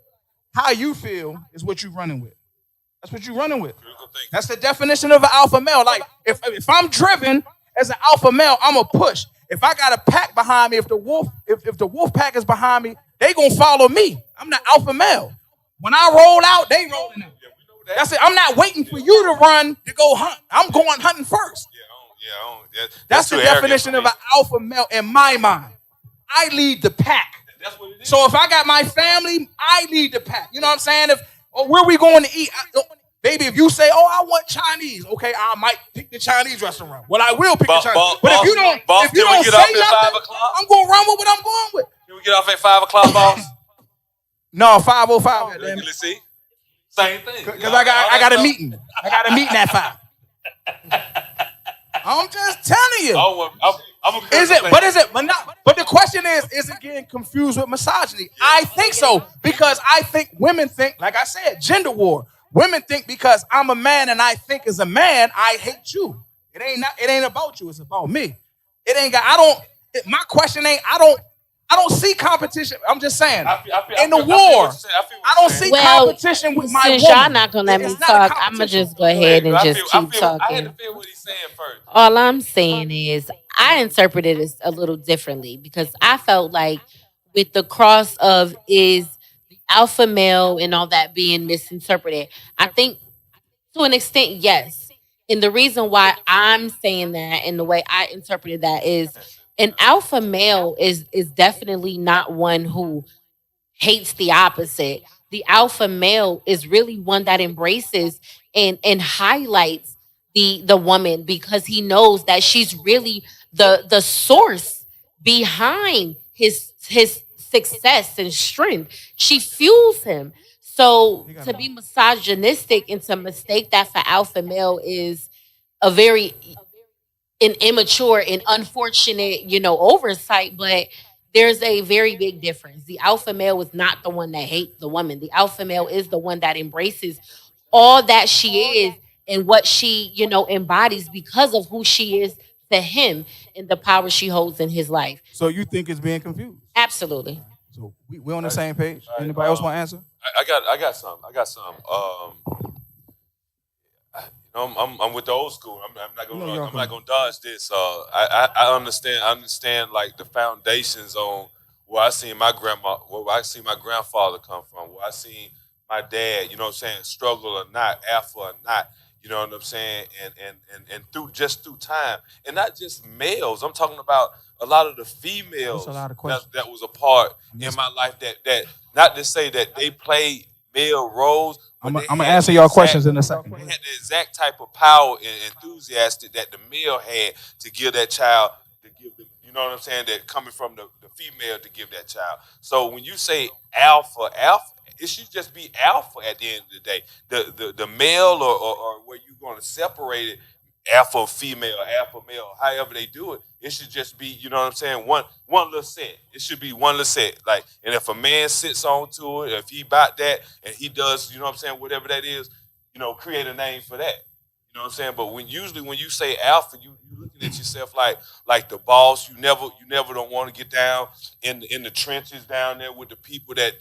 how you feel is what you're running with. That's what you're running with. That's the definition of an alpha male. Like, if I'm driven as an alpha male, I'm a push. If I got a pack behind me, if the wolf pack is behind me, they gonna follow me. I'm the alpha male. When I roll out, they rolling out. That's it. I'm not waiting for you to run to go hunt. I'm going hunting first. That's the definition of an alpha male in my mind. I lead the pack. So if I got my family, I lead the pack. You know what I'm saying? Where we going to eat? Baby, if you say, I want Chinese, okay, I might pick the Chinese restaurant. Well, I will pick the Chinese. But if you don't say nothing, I'm going to run with what I'm going with. Can we get off at 5 o'clock, boss? No, 5:05. Goddamn it. Regularly, see, same thing. Because I got a meeting. I got a meeting at 5. I'm just telling you. I'm Is it? But is it? But not. But the question is it getting confused with misogyny? I think so because I think women think, like I said, gender war. Women think because I'm a man and I think as a man, I hate you. It ain't about you. It's about me. It ain't got. I don't. My question ain't. I don't see competition. I'm just saying. In the war, I don't see Well, competition with my since woman. y'all not gonna let me It's not a talk, I'm gonna competition. just go ahead and I just feel, keep I had talking. to feel what he's saying first. All I'm saying is I interpret it as a little differently because I felt like with the cross of is the alpha male and all that being misinterpreted. I think to an extent, yes. And the reason why I'm saying that and the way I interpreted that is an alpha male is definitely not one who hates the opposite. The alpha male is really one that embraces and highlights the woman because he knows that she's really the source behind his success and strength. She fuels him. So to be misogynistic and to mistake that for alpha male is a very an immature and unfortunate, oversight, but there's a very big difference. The alpha male is not the one that hates the woman. The alpha male is the one that embraces all that she is and what she, embodies because of who she is to him and the power she holds in his life. So you think it's being confused? Absolutely. So we on the same page. All right, Anybody else want to answer? I got some. I'm with the old school. I'm not gonna dodge this. I understand. I understand like the foundations on where I seen my grandma, where I see my grandfather come from, where I seen my dad. You know what I'm saying? Struggle or not, alpha or not. You know what I'm saying? And through time, and not just males. I'm talking about a lot of the females That's a lot of questions. that was a part in my life that not to say that they played male roles. I'm But they gonna had answer the your exact- questions in a second. They had the exact type of power and enthusiastic that the male had to give that child, to give the, you know what I'm saying, that coming from the female to give that child. So when you say alpha, it should just be alpha at the end of the day. The male or where you're going to separate it, alpha female, alpha male, however they do it, it should just be, you know what I'm saying, one little set. It should be one little set. Like, and if a man sits on to it, if he bought that and he does, you know what I'm saying, whatever that is, create a name for that. You know what I'm saying? But when you say alpha, you looking at yourself like the boss. You never don't want to get down in the trenches down there with the people that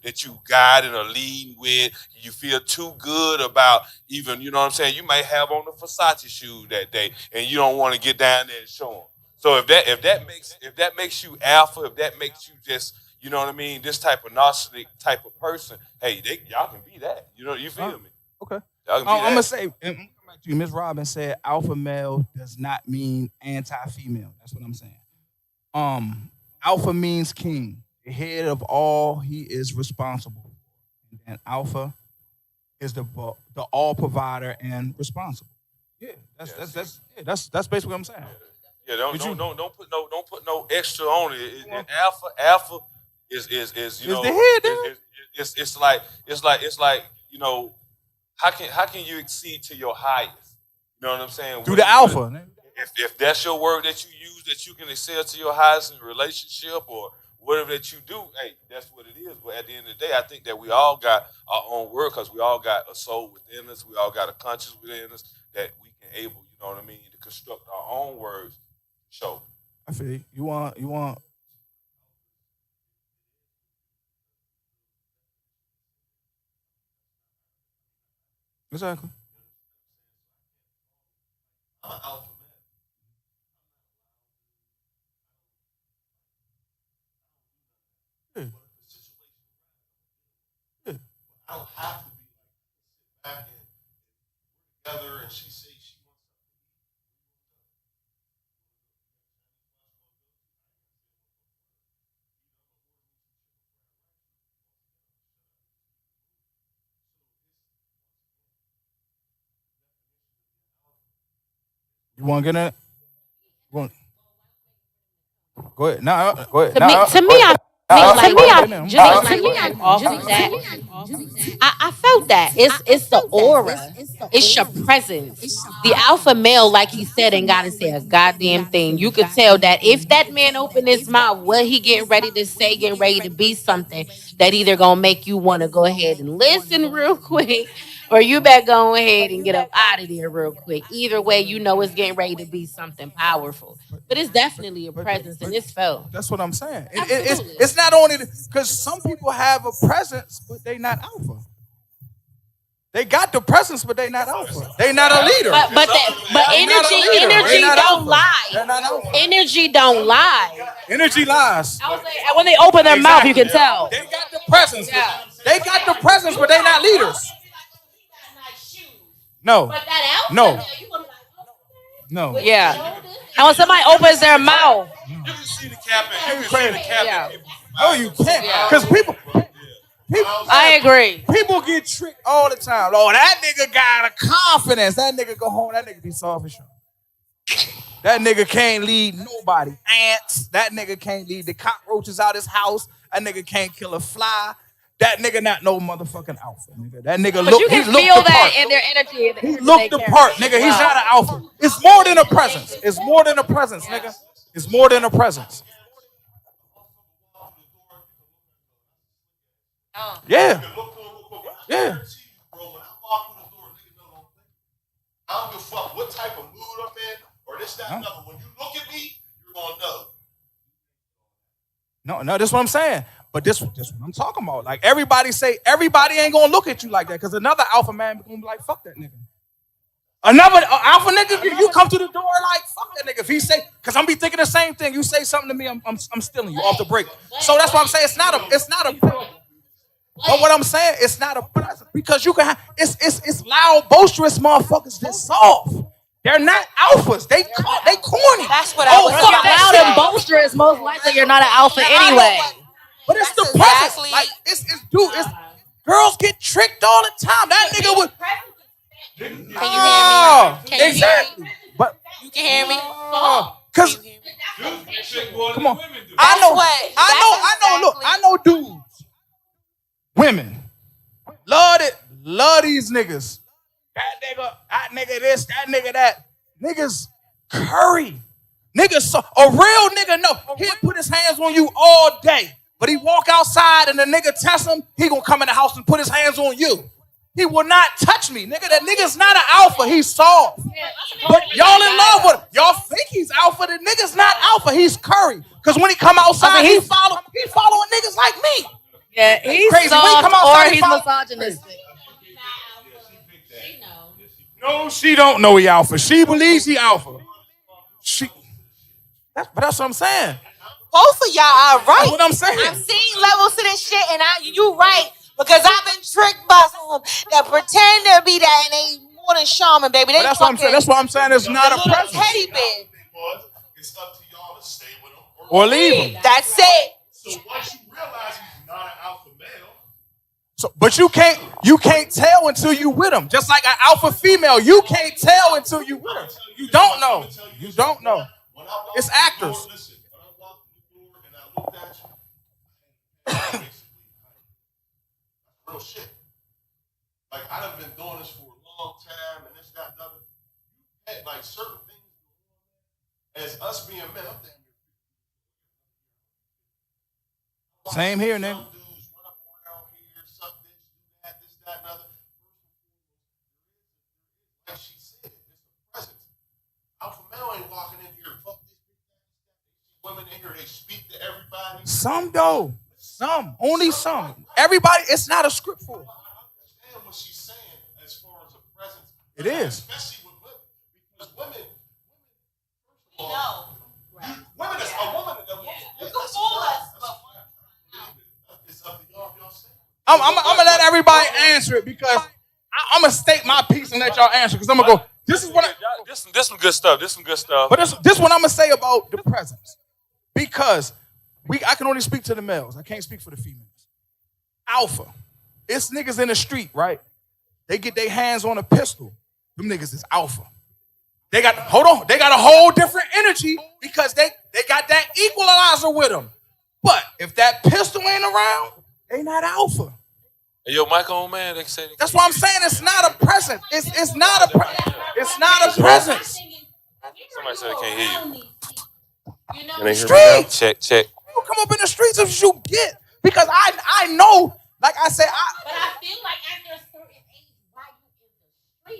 that you guide and are leading with. You feel too good about even, you know what I'm saying. You might have on the Versace shoes that day, and you don't want to get down there and show them. So if that makes you alpha, if that makes you just, you know what I mean, this type of narcissistic type of person, hey, y'all can be that. You feel me? Okay. Y'all can be I'm that. gonna say, and I'm gonna come back to you. Miss Robin said alpha male does not mean anti-female. That's what I'm saying. Alpha means king, the head of all he is responsible. And alpha is the all provider and responsible. Yeah, that's basically what I'm saying. Yeah, Did you- don't put no extra on it. Alpha is Is the head there? it's like how can you exceed to your highest? You know what I'm saying? Through the alpha. If that's your word that you use, that you can excel to your highest in a relationship or whatever that you do, hey, that's what it is. But at the end of the day, I think that we all got our own word because we all got a soul within us. We all got a conscience within us that we can able, you know what I mean, to construct our own words. Show. I feel you. You want exactly. Yeah. Yeah. I don't have to be like back and together and she say she wants You want to get in it? You want- Go ahead. No, go ahead. To No, me, to go me, ahead. No, I like feel like them. just like off of that. I felt that. It's the aura. It's your presence. The alpha male, like he said, ain't gotta say a goddamn thing. You could tell that if that man open his mouth, what he getting ready to say, getting ready to be something that either gonna make you want to go ahead and listen real quick, or you better go ahead and get up out of there real quick. Either way, you know it's getting ready to be something powerful. But it's definitely a presence, and it's felt. That's what I'm saying. Absolutely. It's not only because some people have a presence, but they not alpha. They got the presence, but they not alpha. They not a leader. But They're not a leader. energy They're not don't alpha. lie. They're not alpha. Energy don't lie. Energy lies. I was like, when they open their mouth, you can tell. They got the presence. Yeah. They got the presence, but they not leaders. No. But that alpha, No. you gonna be like, No. Yeah. And when somebody opens their mouth, You can see the cap in. You can see the cap Yeah. in people's No, eyes. you can't. Because people I agree. people get tricked all the time. Oh, that nigga got a confidence. That nigga go home. That nigga be selfish. That nigga can't lead nobody. Ants. That nigga can't lead the cockroaches out his house. That nigga can't kill a fly. That nigga not no motherfucking alpha, nigga. That nigga But look. you He can looked feel the that part. in their energy. He looked the part, nigga. He's not an alpha. It's more than a presence. It's more than a presence, nigga. It's more than a presence. Yeah. Yeah. I don't give a fuck what type of mood I'm in or this, that, and another. When you look at me, you're gonna know. No, that's what I'm saying. But this what I'm talking about. Like everybody ain't gonna look at you like that because another alpha man gonna be like, fuck that nigga. Another alpha nigga, you come to the door like, fuck that nigga. If he say, because I'm be thinking the same thing. You say something to me, I'm stealing you off the break. So that's why I'm saying it's not a. But what I'm saying, it's not a present because you can have it's loud, boisterous motherfuckers that's soft. They're not alphas. They corny. That's what I was Fuck about to loud say. and boisterous, most likely you're not an alpha anyway. But it's the That's presence. exactly- Like it's girls get tricked all the time. That nigga was Can you hear me? oh, Can you exactly. But You can hear me? cause Dudes get tricked more come than on, women do. I know, what- I know. Look, I know dudes, women, love these niggas. That nigga this, that nigga that. Niggas curry. Niggas, so a real nigga, no, he'll put his hands on you all day. But he walk outside and the nigga test him, he gonna come in the house and put his hands on you. He will not touch me, nigga. That nigga's not an alpha, he's soft. But y'all in love with him. Y'all think he's alpha, the nigga's not alpha, he's curry. Cause when he come outside, he following niggas like me. Yeah, he's Crazy. When he soft come outside, or he he's follow- misogynistic. No, she don't know he alpha. She believes he alpha. But that's what I'm saying. Both of y'all are right. That's what I'm saying. I'm seeing levels to this shit, and you right because I've been tricked by some that pretend to be that, and they more than shaman, baby. They But that's what I'm saying. That's what I'm saying. It's not a little presence. teddy bear. Because it's up to y'all to stay with him Or leave him. That's it. So once you realize he's not an alpha male, So, but you can't tell until you with him. Just like an alpha female, you can't tell until you with her. You don't know. You don't know. when I walked It's through the actors. door, listen, when I walked through the door and I looked at you, basically, real shit. Like I done been doing this for a long time, and this, that, and other. You had like certain things. As us being men, I'm damn near. Same here, nigga. Some dudes run up around here, suck this, do that, this, that, and other. Like she said, it's a presence. Alpha male ain't walking in here, fuck this, women in here, they speak to everybody. Some though. Some. Only some. Everybody, it's not a script for it. I understand what she's saying as far as a presence. It is. Especially with women. Because women, first of all, women is a woman. You can fool us. It's up to y'all if y'all say. I'm gonna let everybody answer it because I'm gonna state my piece and let y'all answer because I'm gonna go. This is what This some good stuff. This some good stuff. But this what I'm gonna say about the presence, because I can only speak to the males. I can't speak for the females. Alpha, it's niggas in the street, right? They get their hands on a pistol. Them niggas is alpha. They got a whole different energy because they got that equalizer with them. But if that pistol ain't around, they not alpha. Hey, yo, mic on, man. They say That's what I'm saying. It's not a present. It's not a it's not a presence. Somebody said they can't hear you. Can they hear me now? Streets. Check. You come up in the streets if you get because I know, like I said, But I feel like after a certain age, why you in the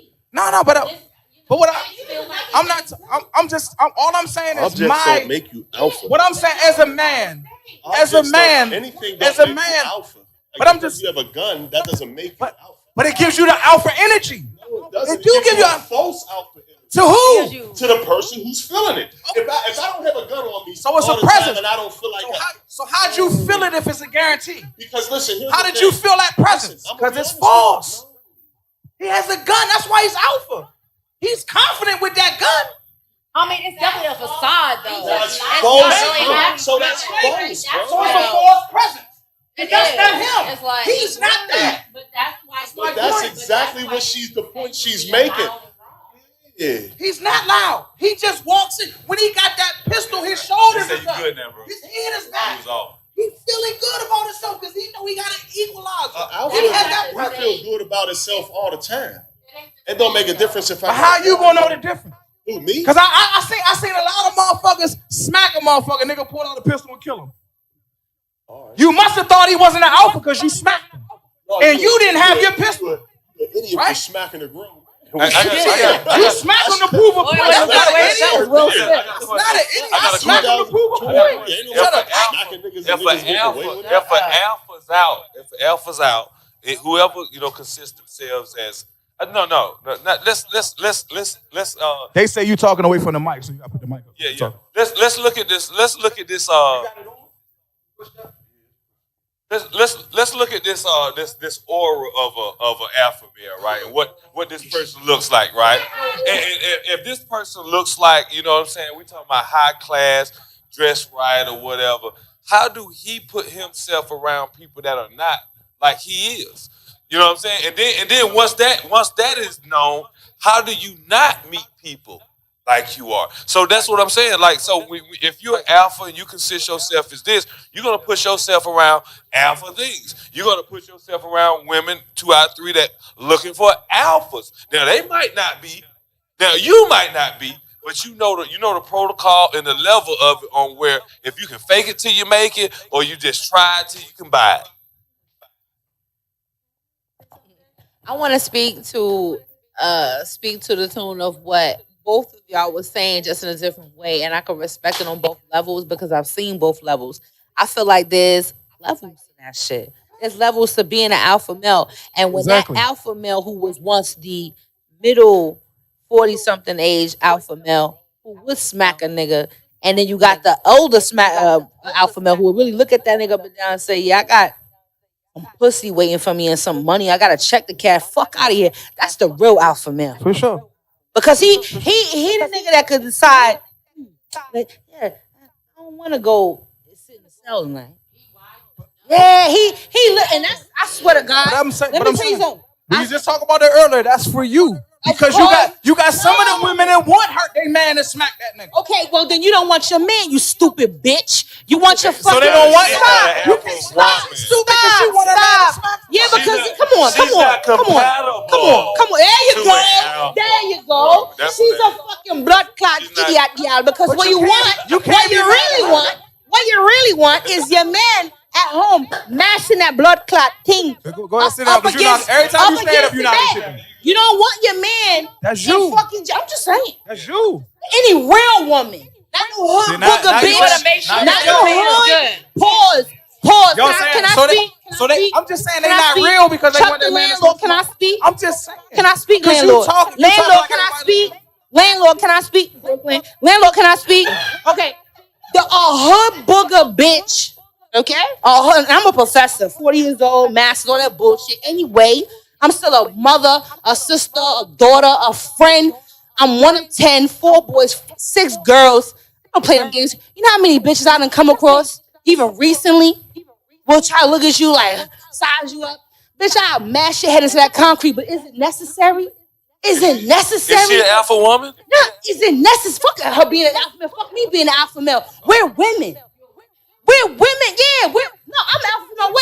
street? but what I'm not. All I'm saying is Objects don't make you alpha. What I'm saying as a man, Anything as don't a make you man. alpha. But I'm because just. you have a gun, that doesn't make you alpha. But it gives you the alpha energy. No, it doesn't. It do give you a false alpha energy. To who? To the person who's feeling it. If I don't have a gun on me, So it's all a the presence. time and I don't feel like So how'd you feel it if it's a guarantee? Because listen, How did you feel that presence? Because it's false. He has a gun. That's why he's alpha. He's confident with that gun. I mean, it's definitely a facade, though. That's It's false. not really So that's false, So it's bro. a false presence. It That's is. not him. It's like, He's not that. But that's why. But that's exactly what the point she's making. Yeah. He's not loud. He just walks in. When he got that pistol, his shoulders Say is you up. good now, bro. His head is back. He was off. He's feeling good about himself because he know he got an equalizer. Alpha He had that he presence. feel good about himself all the time. It don't make a difference if I. But how you gonna know the difference? Who, me? Because I seen a lot of motherfuckers smack a motherfucker, nigga pull out a pistol and kill him. Right. You must have thought he wasn't an alpha because you smacked him. No, And you didn't have your pistol. You're an idiot Right? for smacking the groom. You smack him to prove a point. That's not an idiot. That was Will Smith. It's not an idiot. I got I a smack him to prove a point. If an alpha's out, whoever considers themselves as no. Let's They say you talking away from the mic, so you gotta put the mic up. yeah. Let's look at this. Let's look at this. Let's look at this aura of an alpha male, right? And what this person looks like, right? And if this person looks like, you know what I'm saying, we talking about high class, dressed right or whatever. How do he put himself around people that are not like he is? You know what I'm saying? And then once that is known, how do you not meet people like you are? So that's what I'm saying. Like, so if you're alpha and you consider yourself as this, you're gonna push yourself around alpha things. You're gonna put yourself around women 2 out of 3 that looking for alphas. Now they might not be. Now you might not be. But you know the protocol and the level of it on where if you can fake it till you make it, or you just try it till you can buy it. I want to speak to the tone of what both of y'all was saying, just in a different way, and I can respect it on both levels because I've seen both levels. I feel like there's levels to that shit. There's levels to being an alpha male, and when Exactly. that alpha male who was once the middle 40-something age alpha male who would smack a nigga, and then you got the older alpha male who would really look at that nigga up and down and say, "Yeah, I got some pussy waiting for me and some money. I gotta check the cash. Fuck out of here." That's the real alpha male. For sure. Because he the nigga that could decide, like, yeah, I don't want to go sit in the cell tonight. Yeah, and that's, I swear to God. But I'm saying, let me tell you something. We just talked about that earlier. That's for you. Because you got some of the women that want her, they man to smack that nigga. Okay, well then you don't want your man, you stupid bitch. You want your fucking. So they don't want stop. you can stop. Stupid because you want her man to smack. Yeah, because come on. There you to go. an alpha. There you go. That's She's a that. fucking blood clot She's not- idiot, girl. Because But what you you can't- want, you can't be mad. what you really want is your man at home mashing that blood clot thing. Go ahead, sit down. Because you're not, every time you stand up, you're not against in the bed. shit. You don't want your man. That's in you. Fucking, I'm just saying. That's you. Any real woman. Not no See, hood now booger you bitch. wanna make sure Not that no your man is hood. good. Pause. Y'all Can saying I so speak? I'm just saying they Can I not speak? real because they Chuck want the their man to landlord. smack. Can I speak? I'm just saying. Can I speak, 'Cause you landlord? talk like Landlord, can I everybody. speak? Landlord, can I speak? Brooklyn. Landlord, can I speak? Okay. The hood booger bitch. Okay? I'm a professor, 40 years old, master's, all that bullshit. Anyway, I'm still a mother, a sister, a daughter, a friend. I'm 1 of 10, 4 boys, 6 girls. I don't play them games. You know how many bitches I done come across, even recently, will try to look at you like, size you up. Bitch, I'll mash your head into that concrete, but is it necessary? Is it necessary? Is she an alpha woman? No, is it necessary? Fuck her being an alpha male. Fuck me being an alpha male. We're women. We're women.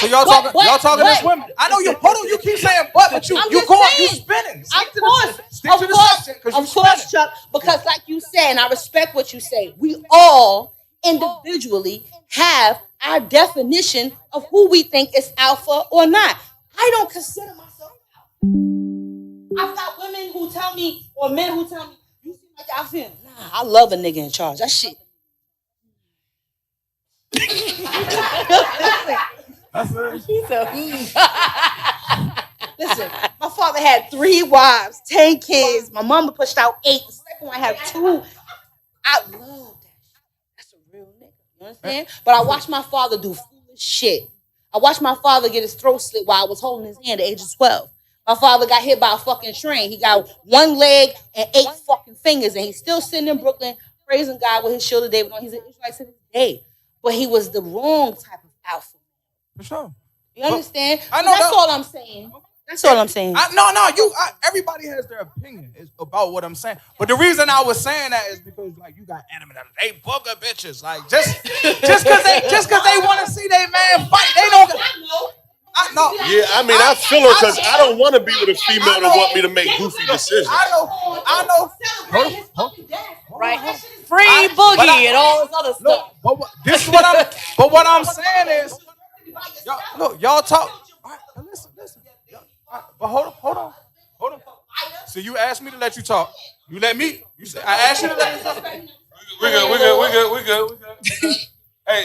So y'all talking as women. I know you. Hold on, you keep saying but you spinning. Of course, Stick to the subject, of course, Chuck. Because like you said, and I respect what you say, we all individually have our definition of who we think is alpha or not. I don't consider myself alpha. I've got women who tell me, or men who tell me, you seem like alpha. Nah, I love a nigga in charge. That shit. Listen, my father had 3 wives, 10 kids. My mama pushed out 8. The second one I have 2. I love that. That's a real nigga. You understand? But I watched my father do foolish shit. I watched my father get his throat slit while I was holding his hand at the age of 12. My father got hit by a fucking train. He got 1 leg and 8 fucking fingers, and he's still sitting in Brooklyn praising God with his shield of David on. He's an Israelite to this day. But he was the wrong type of alpha. For sure. You understand? I know that's all I'm saying. That's all I'm saying. Everybody has their opinion about what I'm saying. But the reason I was saying that is because like you got anime that they booger bitches. Like just cause they want to see their man fight, they don't. I know. Yeah, I mean, I feel her because I don't want to be with a female that want me to make goofy decisions. I know. Right. Free Boogie and all this other stuff. But what I'm saying is, y'all talk. All right, listen. But hold on. So you asked me to let you talk. You let me. You said I asked you to let me talk. We good. Hey,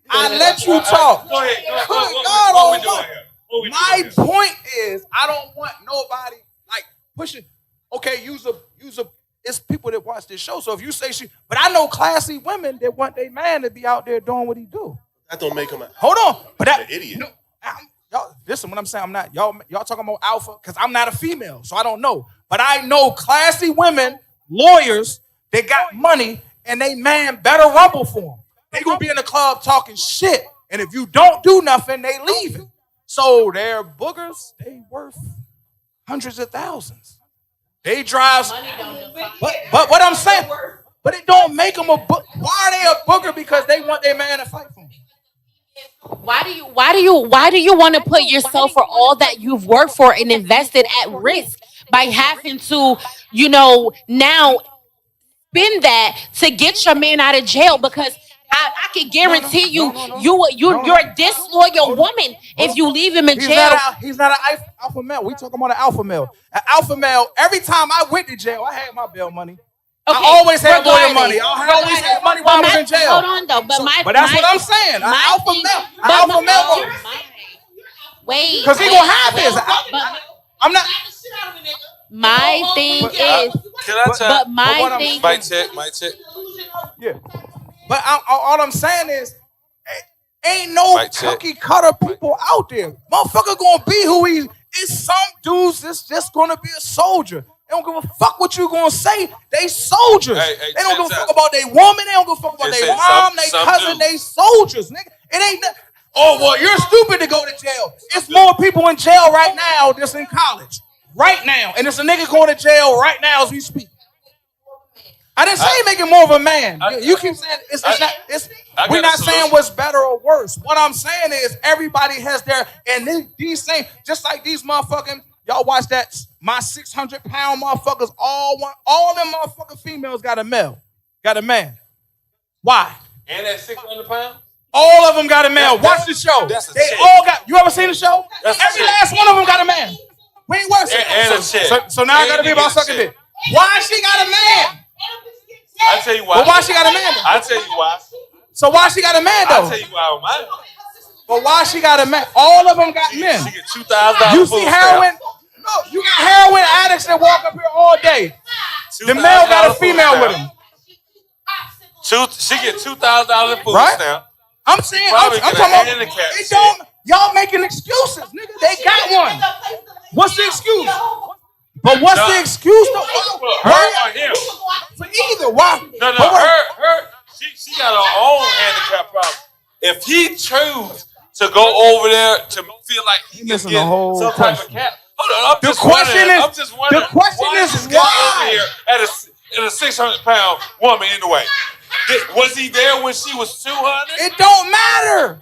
I let you talk. Go ahead. What we doing here? My point is, I don't want nobody like pushing. Okay, use a. It's people that watch this show. So if you say but I know classy women that want their man to be out there doing what he do. That don't make him hold on, but an idiot. No, y'all listen. What I'm saying, I'm not y'all talking about alpha because I'm not a female, so I don't know. But I know classy women, lawyers that got money, and they man better rumble for them. They gonna be in the club talking shit, and if you don't do nothing, they leaving. So their boogers, they worth hundreds of thousands. They drive, but what I'm saying, but it don't make them a book. Why are they a booger? Because they want their man to fight for them. Why do you want to put yourself for all that you've worked for and invested at risk by having to, now spend that to get your man out of jail? Because I can guarantee you're a disloyal woman if you leave him in jail. He's not an alpha male. We talking about an alpha male. An alpha male. Every time I went to jail, I had my bail money. Okay, I always had lawyer money. I always had money while I was in jail. Hold on though, but that's what I'm saying. An alpha male. Wait, because he gonna have his. I'm not. My thing is, can I tell? But my thing, mic check. Yeah. But all I'm saying is, ain't no cookie cutter people out there. Motherfucker gonna be who he is. It's some dudes that's just gonna be a soldier. They don't give a fuck what you gonna say. They soldiers. They don't give a fuck about their woman. They don't give a fuck about their mom, their cousin. They soldiers, nigga. It ain't that. Oh, well, you're stupid to go to jail. It's more people in jail right now that's in college. Right now. And it's a nigga going to jail right now as we speak. I didn't say make it more of a man. You keep saying we're not saying what's better or worse. What I'm saying is everybody has their, and these same, just like these motherfucking, y'all watch that, my 600-pound motherfuckers, all them motherfucking females got a man. Why? And that 600 pounds? All of them got a man. Watch the show. They all got, you ever seen the show? Every last one of them got a man. We ain't worse. So now I gotta be about sucking dick. Why she got a man? I'll tell you why. But why she got a man though? I'll tell you why. So why she got a man though? I'll tell you why on mine. But why she got a man? All of them got men. She get $2,000. You see heroin? No, you got heroin addicts that walk up here all day. The male got a female with him. She get $2,000 in food stamp. I'm saying, I'm talking about, it don't, y'all making excuses, nigga. They got one. What's the excuse? But what's the excuse though? Her or him? For either. Why? No. She got her own handicap problem. If he choose to go over there to feel like he can get some type of cap. Hold on, I'm just wondering. The question is why? Over here at a 600-pound woman anyway. Was he there when she was 200? It don't matter.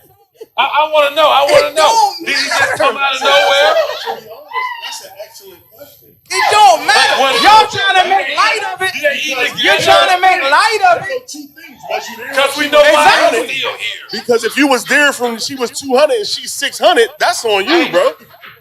I want to know. I want to know. Did he just come out of nowhere? To be honest, that's an excellent question. It don't matter. Like, Y'all trying to make light of it. Did they eat together? You're trying to make light of it. Two things. Was you there? Because we know why Exactly. I'm still here. Because if you was there from she was 200 and she's 600, that's on you, bro.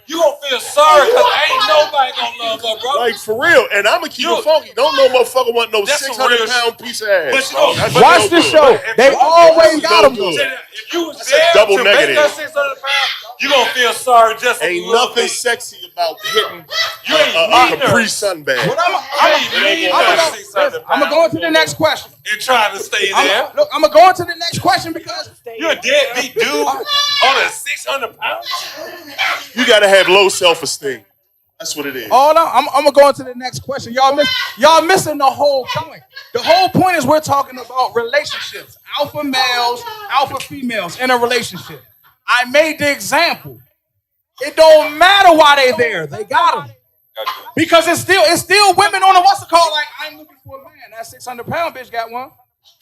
You gonna feel sorry because ain't nobody gonna love her, bro. Like for real. And I'm gonna keep it funky. Don't no motherfucker want no That's some 600 real pound piece of ass. But you bro. know- That's but Watch no the good. show. They always got them good. good. If you was That's a there double to negative. make her 600 pounds, you gonna feel sorry just a Ain't little nothing bit. sexy about hitting You ain't a neither. Capri sunbag. I'm gonna go into the next question. And trying to stay there. I'm gonna go into the next question because You're a deadbeat dude on a 600 pounds. You gotta have low self-esteem. That's what it is. hold on. I'm gonna go into the next question. Y'all missing the whole point. The whole point is we're talking about relationships, alpha males, alpha females in a relationship. I made the example. It don't matter why they there. They got them. Because it's still women on the what's it called? Like, I'm looking for a man. That 600-pound bitch got one.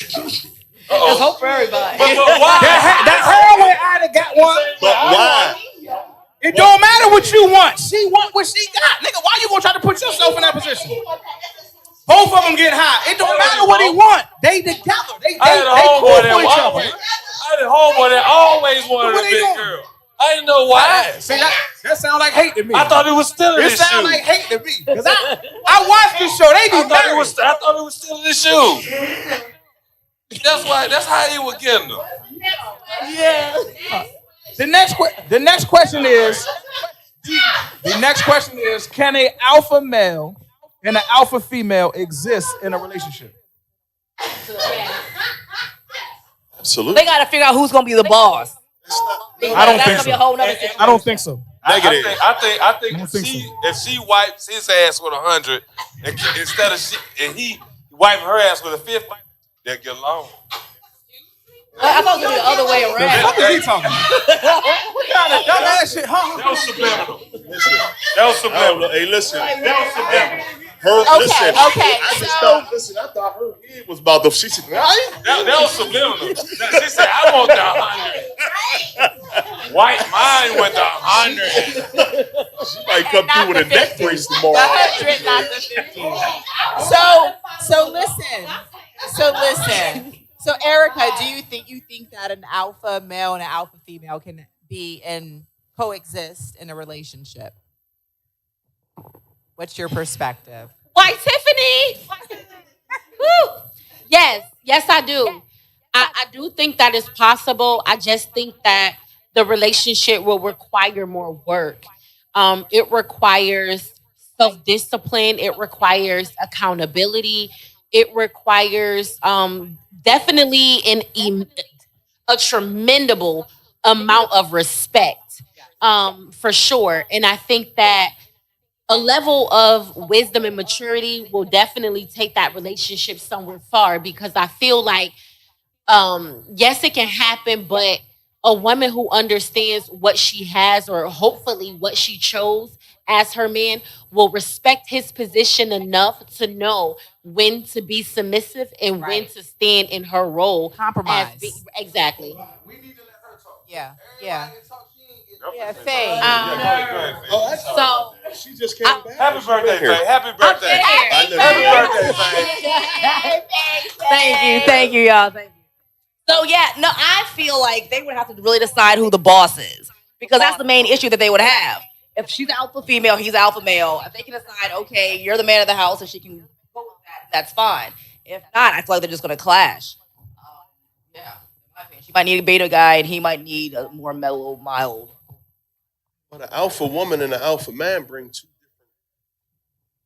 Let's hope for everybody. But why? That heroin addict got one. But why? It don't matter what you want. She want what she got. Nigga, why you gonna try to put yourself in that position? Both of them get high. It don't matter what he want. They together. They I had a cool homeboy for that each other. always, I had a homeboy that always wanted What a they big doing? girl. I didn't know why. See, that sound like hate to me. I thought it was still in it his sound shoes. like hate to me. Because I watched this show. They be married. I thought it was still in his shoes. That's how he was getting them. The next question is, can a alpha male and an alpha female exist in a relationship? Absolutely. They gotta figure out who's gonna be the boss. I don't That's think gonna be a so. whole nother situation. I don't think so. Negative. I think don't think if she wipes his ass with 100, instead of he wiping her ass with a 50, they'll get along. I thought it was gonna be the other way around. What is he talking about? What kind of dumbass shit? That was subliminal. Listen. That was I don't know. subliminal. Hey, listen. That was subliminal. I thought her head was about the. She said, right? That was subliminal. She said, I want the 100. White mine with the 100. She might come through with a neck brace The tomorrow. 100, not the 50. So listen. So Erica, do you think that an alpha male and an alpha female can be and coexist in a relationship? What's your perspective? Why, Tiffany? Woo. Yes, I do. I do think that is possible. I just think that the relationship will require more work. It requires self-discipline. It requires accountability. It requires definitely a tremendous amount of respect, for sure. And I think that a level of wisdom and maturity will definitely take that relationship somewhere far, because I feel like, yes, it can happen, but a woman who understands what she has, or hopefully what she chose as her man, will respect his position enough to know when to be submissive and when Right. to stand in her role. Compromise. Exactly. We need to let her talk. Yeah. Yeah, Go Faye. ahead, Faye. So She just came back. Happy birthday, Here. Faye. Happy birthday. I live Happy here. birthday, Faye. Thank you, y'all. Thank you. So yeah, no, I feel like they would have to really decide who the boss is, because that's the main issue that they would have. If she's an alpha female, he's an alpha male. If they can decide, okay, you're the man of the house, and she can go with that, that's fine. If not, I feel like they're just gonna clash. Yeah, in my opinion. She might need a beta guy, and he might need a more mellow, mild. But an alpha woman and an alpha man bring two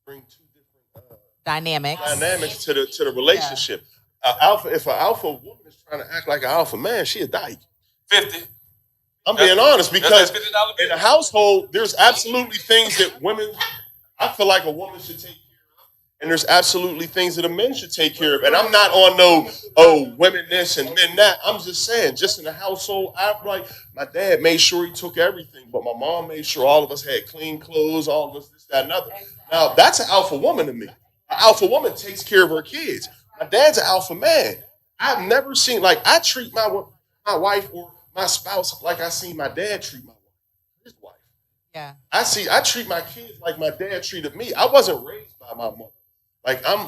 different Dynamics. dynamics to the relationship. If an alpha woman is trying to act like an alpha man, she a dyke. 50. I'm being honest, because That's that $50 in a household, there's absolutely things that women, I feel like a woman should take care of, and there's absolutely things that a man should take care of. And I'm not on no, women this and men that. I'm just saying, just in the household, my dad made sure he took everything, but my mom made sure all of us had clean clothes, all of us this, that, and other. Now, that's an alpha woman to me. An alpha woman takes care of her kids. My dad's an alpha man. I've never seen, I treat my wife or my spouse like I seen my dad treat my wife, his wife. Yeah. I treat my kids like my dad treated me. I wasn't raised by my mother. Like I'm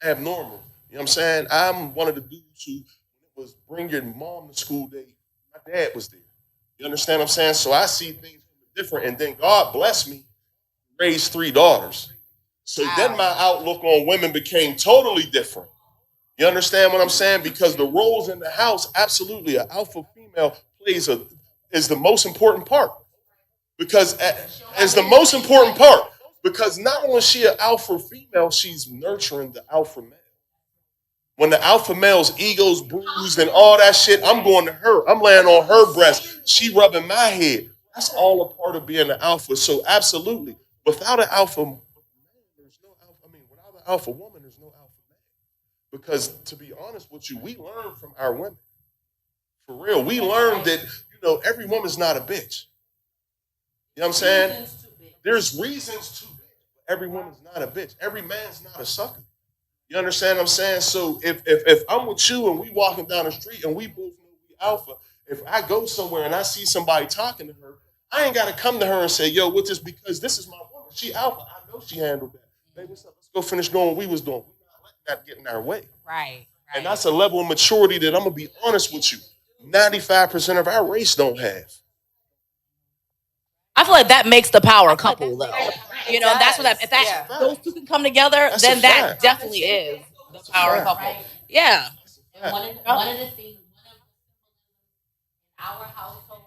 abnormal. You know what I'm saying? I'm one of the dudes who was bring your mom to school day. My dad was there. You understand what I'm saying? So I see things different. And then God bless me, raised 3 daughters. So then my outlook on women became totally different. You understand what I'm saying? Because the roles in the house, absolutely, an alpha female is the most important part. Because is the most important part. Because not only is she an alpha female, she's nurturing the alpha male. When the alpha male's ego's bruised and all that shit, I'm going to her. I'm laying on her breast. She rubbing my head. That's all a part of being an alpha. So absolutely, without an alpha man, there's no alpha. I mean, without an alpha woman, there's no alpha man. Because to be honest with you, we learn from our women. For real, we learned that every woman's not a bitch. You know what I'm saying? There's reasons to bitch. Every woman's not a bitch. Every man's not a sucker. You understand what I'm saying? So if I'm with you and we walking down the street and we both know we alpha, if I go somewhere and I see somebody talking to her, I ain't got to come to her and say, yo, what this? Because this is my woman. She alpha. I know she handled that. Baby, what's up? Let's go finish doing what we was doing. We're not letting that get in our way. Right. And that's a level of maturity that I'm going to be honest with you. 95% of our race don't have. I feel like that makes the power couple, though. That's what if those two can come together, That's then a that fact. definitely is the power fact. couple. Yeah. And one of the things, our household,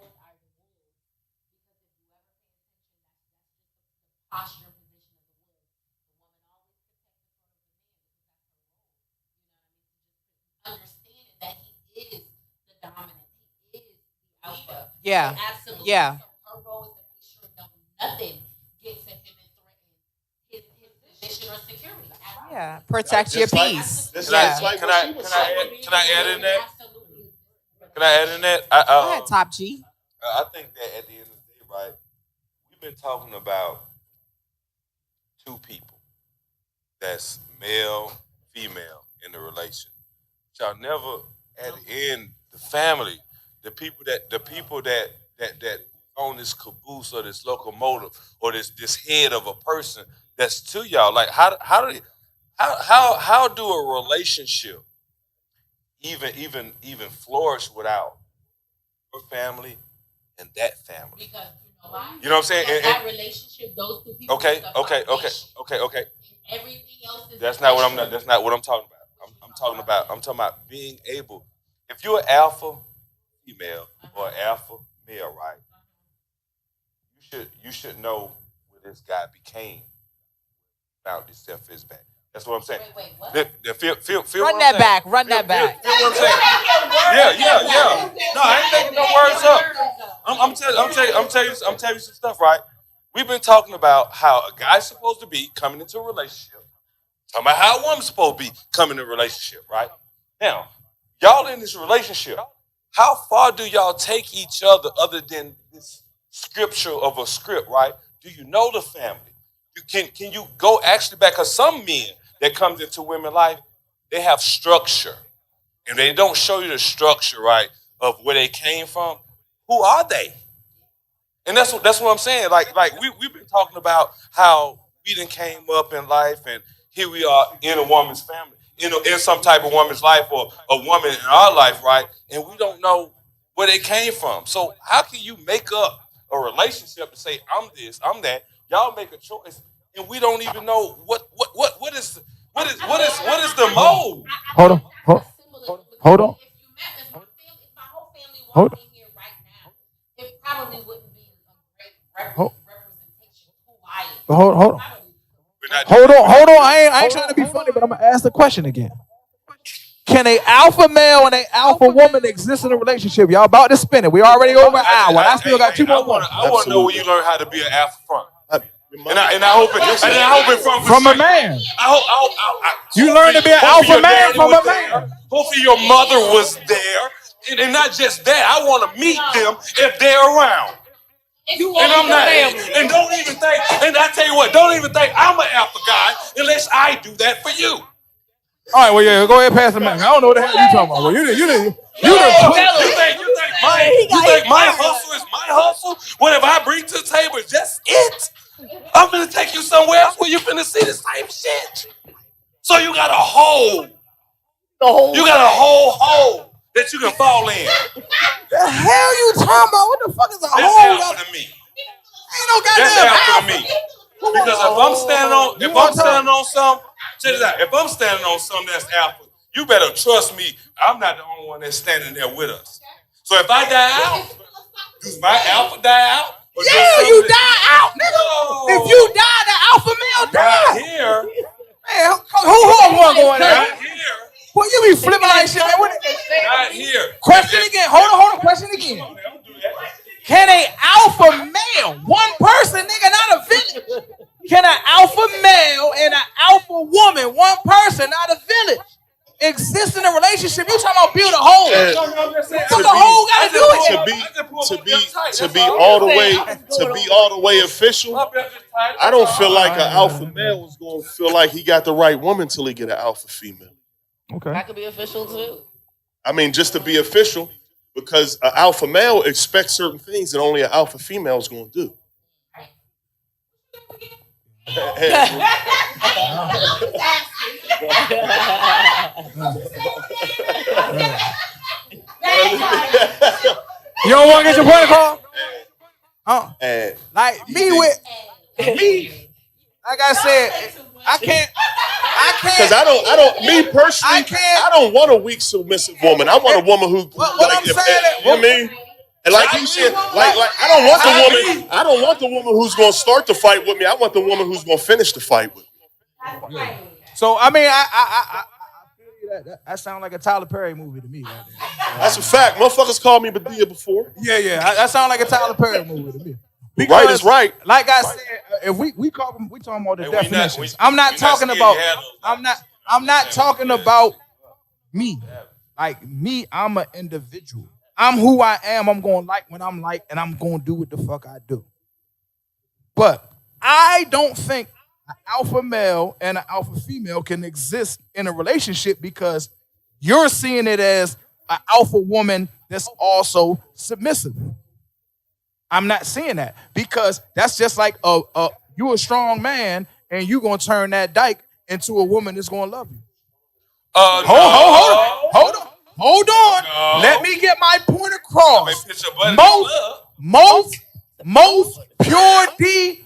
our posture position of the woman, understanding that he is the dominant, he is the alpha. Yeah. Absolutely. Yeah. So her role is to make sure that nothing gets to him and threatens his position or security. Yeah. Protect your peace. This Yeah. is like Can what I she was can I saying. add, can I add in that? Absolutely. Can I add in that? Go ahead, Top G. I think that at the end of the day, right, we've been talking about two people that's male, female in the relation. Y'all never at the end the family, the people that own this caboose or this locomotive or this head of a person that's to y'all. Like how do a relationship even flourish without your family and that family? Because you know why? You know what I'm saying? Because that relationship, those two people. Okay, is the okay. foundation. And everything else is. That's not what I'm. That's not what I'm talking about. I'm talking about being able. If you're an alpha female or an alpha male, right? You should know where this guy became without this stuff is back. That's what I'm saying. Wait, what? Feel Run what that I'm saying? back. Run that back. Feel what I'm saying? Yeah. No, I ain't making no words up. I'm telling you some stuff, right? We've been talking about how a guy's supposed to be coming into a relationship. Talking about how a woman's supposed to be coming into a relationship, right? Now, y'all in this relationship, how far do y'all take each other than this scripture of a script, right? Do you know the family? Can you go actually back? Because some men that comes into women's life, they have structure. And they don't show you the structure, right, of where they came from. Who are they? And that's what I'm saying. Like we've been talking about how we done came up in life and here we are in a woman's family, in some type of woman's life or a woman in our life, right? And we don't know where they came from. So how can you make up a relationship to say I'm this, I'm that? Y'all make a choice, and we don't even know what is the mold. Hold on. Hold on. If you met, if my whole family Hold walked in here right now, it probably wouldn't be a great Hold- representation of who I am. Hold on. Hold on. I ain't trying to be funny, but I'm gonna ask the question again. Can a alpha male and a alpha woman exist in a relationship? Y'all about to spin it. We already over an hour. I still got 2 more I questions. want to know where you learned how to be an alpha from. And I hope it From a man. You learned to be an hopefully alpha your man daddy from was a there. man. Hopefully your mother was there. And not just that, I want to meet them if they're around. And I'm not, and don't even think, and I tell you what, don't even think I'm an alpha guy unless I do that for you. All right, well, yeah, go ahead, pass the mic. I don't know what the hell you talking about. Well, you You think my hustle is my hustle? What if I bring to the table is just it? I'm gonna take you somewhere else where you finna see the same shit. So you got a hole. You got a whole hole that you can fall in. The hell you talking about? What the fuck is a That's hole? alpha to me. Ain't no That's goddamn alpha alpha. to me. Because if I'm standing on something, check this out. If I'm standing on something that's alpha, you better trust me. I'm not the only one that's standing there with us. So if I die out, does my alpha die out? Yeah, you die out, nigga. No. If you die, the alpha male Right die. here, Man, who one going there? right here, Boy, you be flipping like shit, man. right here. Question again. Hold on. Question again. Don't do that. Can a alpha male, one person, nigga, not a village? Can an alpha male and an alpha woman, one person, not a village, exist in a relationship? You talking about build a hole? What the hole got to do with it? To be all the way official, I don't feel like an alpha male is going to feel like he got the right woman till he get an alpha female. Okay. That could be official too. I mean, just to be official, because an alpha male expects certain things that only an alpha female is going to do. You don't want to get your point across? Like me, like I said, I can't. Because I don't want a weak submissive woman. I want a woman who, you know what I mean? And like you said, like I don't want the woman who's gonna start the fight with me. I want the woman who's gonna finish the fight with me. So I mean, I feel you that sounds like a Tyler Perry movie to me. Right there. That's a fact. Motherfuckers called me Badia before. Yeah, that sounds like a Tyler Perry movie to me. Right is right. Like I said, if we talking about the definitions. I'm not talking about me. Like me, I'm an individual. I'm who I am. I'm going to like when I'm like, and I'm going to do what the fuck I do. But I don't think an alpha male and an alpha female can exist in a relationship because you're seeing it as an alpha woman that's also submissive. I'm not seeing that because that's just like you a strong man and you gonna turn that dyke into a woman that's gonna love you. Hold on. No. Let me get my point across. Most pure D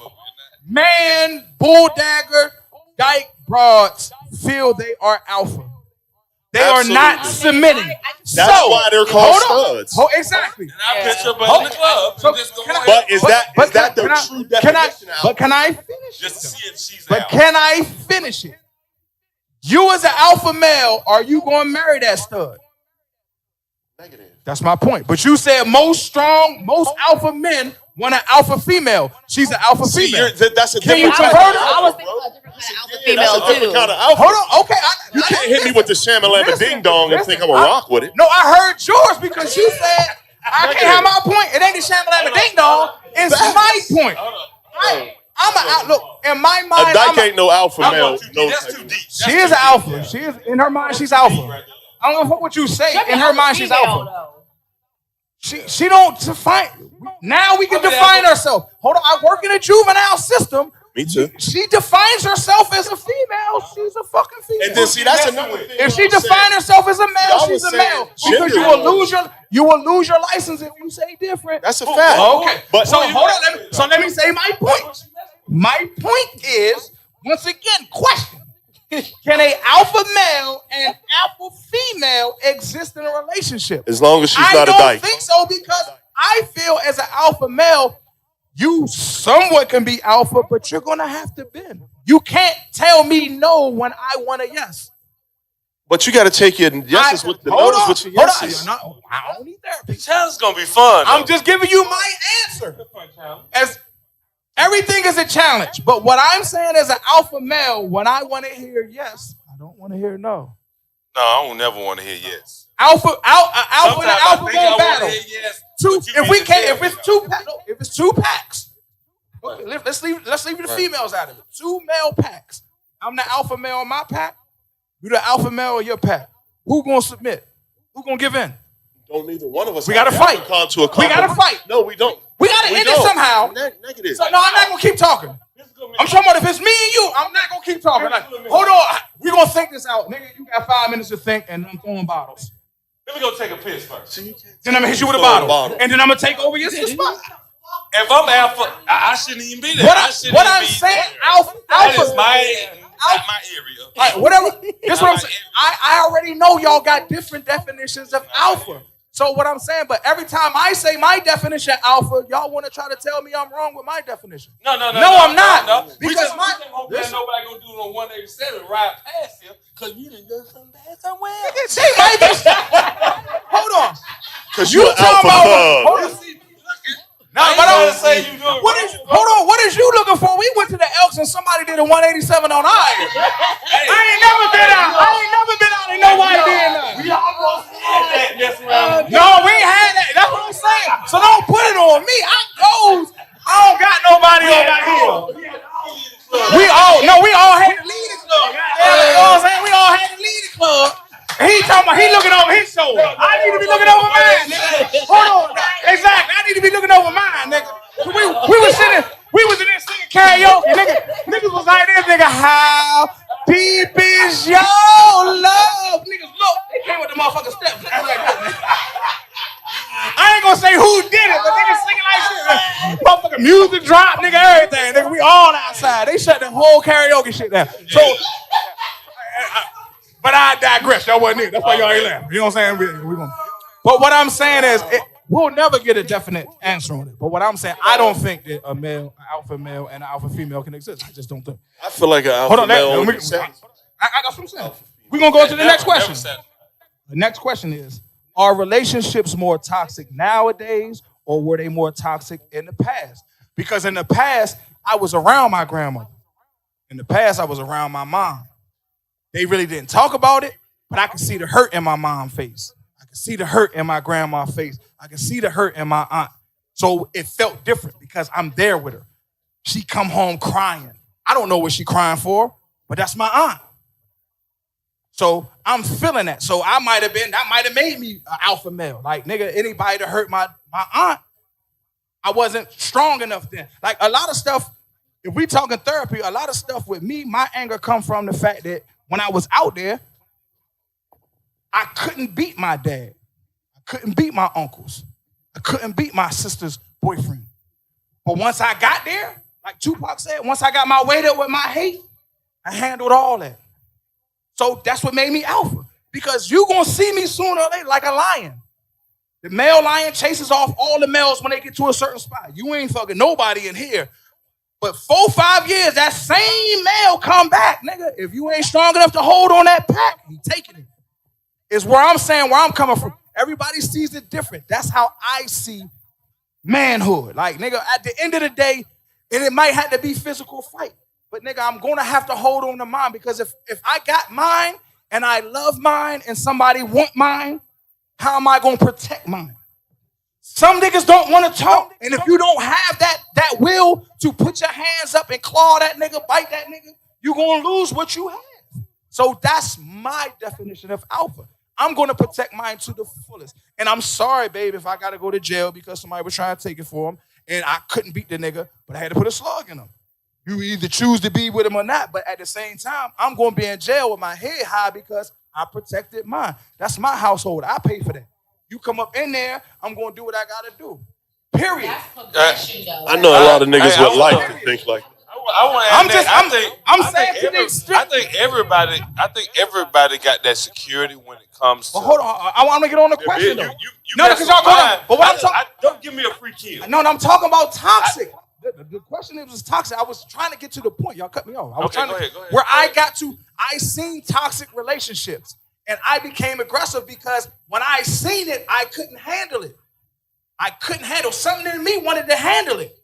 man bull dagger dyke broads feel they are alpha. They are not submitting. That's why they're called studs. Exactly. And I picture up in the club. But is that the true definition? But can I finish just to see if she's But out. can I finish it? You as an alpha male, are you going to marry that stud? Negative. That's my point. But you said most alpha men want an alpha female. She's an alpha female. That's a Can you different convert her? I was thinking about a different kind of alpha female That's a different too. kind of alpha. Hold on. Okay. You can't hit me with the shamalama ding dong and think I'm gonna rock with it. No, I heard yours because you said I can't have my point. It ain't the shamalama ding dong. It's my point. Look, in my mind, A dyke ain't no alpha male. That's too deep. She is an alpha. She is in her mind. She's alpha. I don't know what you say. In her mind, she's alpha. She don't define. Now we can define ourselves. Hold on, I work in a juvenile system. Me too. She defines herself as a female. She's a fucking female. And then see, that's another thing. If she defines herself as a male, she's a male. Because you will lose your license if you say different. That's a fact. Okay. But So hold on. Let me say my point. My point is, once again, question. Can a alpha male and alpha female exist in a relationship? As long as she's I not a don't dyke. think so because I feel as an alpha male, you somewhat can be alpha, but you're going to have to bend. You can't tell me no when I want a yes. But you got to take your yeses with the no's with your yeses. I don't need therapy. The challenge gonna be fun. I'm just giving you my answer. As everything is a challenge, but what I'm saying as an alpha male, when I want to hear yes, I don't want to hear no. No, I don't never want to hear yes. Alpha and alpha won't battle. Yes, If it's two packs, okay, let's leave the females out of it. Two male packs. I'm the alpha male in my pack. You the alpha male or your pack? Who gonna submit? Who gonna give in? Don't neither one of us. We gotta fight. We gotta fight. No, we don't. We gotta end it somehow. Negative. So no, I'm not gonna keep talking. I'm talking about if it's me and you, I'm not gonna keep talking. Like, hold on, we gonna think this out, nigga. You got 5 minutes to think, and I'm throwing bottles. Let me go take a piss first. Then I'm gonna hit you with a bottle, and then I'm gonna take over your spot. If I'm alpha, I shouldn't even be there. What I'm saying, alpha is my area. All right, whatever. This what I'm saying. I already know y'all got different definitions of alpha. So what I'm saying, but every time I say my definition of alpha, y'all want to try to tell me I'm wrong with my definition. No, I'm not. No. Because nobody gonna do no 187 ride past him because you done done something bad somewhere. They might be. Hold on. Because you're alpha thug. Now, but I was saying you doing. What is you looking for? We went to the Elks and somebody did a 187 on I ain't never been out. Ain't nobody did that. We almost had that this round. No, we ain't had that. That's what I'm saying. So don't put it on me. I don't got nobody on my heel. We all had to lead the club. You know what I'm saying? We all had to lead the club. He talking about he looking over his shoulder. I need to be looking over mine, nigga. Hold on. Exactly. I need to be looking over mine, nigga. We was in there singing karaoke, nigga. Niggas was like this, nigga. How deep is your love? Niggas look. They came with the motherfucking steps. I ain't gonna say who did it, but niggas singing like shit. Motherfucking music drop, nigga, everything. Nigga, we all outside. They shut the whole karaoke shit down. So, but I digress. Y'all wasn't it. That's why y'all ain't laughing. You know what I'm saying? We gonna. But what I'm saying is, we'll never get a definite answer on it. But what I'm saying, I don't think that a male, an alpha male, and an alpha female can exist. I just don't think. I feel like an alpha male. I got what I'm saying. We're gonna go to the next question. The next question is: are relationships more toxic nowadays, or were they more toxic in the past? Because in the past, I was around my grandmother. In the past, I was around my mom. They really didn't talk about it, but I could see the hurt in my mom's face. I could see the hurt in my grandma's face. I could see the hurt in my aunt. So it felt different because I'm there with her. She come home crying. I don't know what she crying for, but that's my aunt. So I'm feeling that. So that might have made me an alpha male. Like, nigga, anybody that hurt my aunt, I wasn't strong enough then. Like, a lot of stuff, if we talking therapy, a lot of stuff with me, my anger come from the fact that when I was out there, I couldn't beat my dad. I couldn't beat my uncles. I couldn't beat my sister's boyfriend. But once I got there, like Tupac said, once I got my weight up with my hate, I handled all that. So that's what made me alpha. Because you gonna see me sooner or later like a lion. The male lion chases off all the males when they get to a certain spot. You ain't fucking nobody in here. But 4-5 years, that same male come back, nigga. If you ain't strong enough to hold on that pack, he taking it. Is where I'm saying, where I'm coming from. Everybody sees it different. That's how I see manhood. Like, nigga, at the end of the day, and it might have to be physical fight. But, nigga, I'm going to have to hold on to mine because if I got mine and I love mine and somebody want mine, how am I going to protect mine? Some niggas don't want to talk. And if you don't have that will to put your hands up and claw that nigga, bite that nigga, you're going to lose what you have. So that's my definition of alpha. I'm going to protect mine to the fullest. And I'm sorry, babe, if I got to go to jail because somebody was trying to take it for him and I couldn't beat the nigga, but I had to put a slug in him. You either choose to be with him or not, but at the same time, I'm going to be in jail with my head high because I protected mine. That's my household. I pay for that. You come up in there, I'm going to do what I got to do. Period. I know a lot of niggas would like to think like that. I think everybody got that security when it comes to. But hold on, I want to get on the question though. No, because y'all going. But what I'm talking, don't give me a free kill. No, I'm talking about toxic. The question was toxic. I was trying to get to the point. Y'all cut me off. I was trying to go ahead. Where I got to, I seen toxic relationships, and I became aggressive because when I seen it, I couldn't handle it. I couldn't handle something in me wanted to handle it.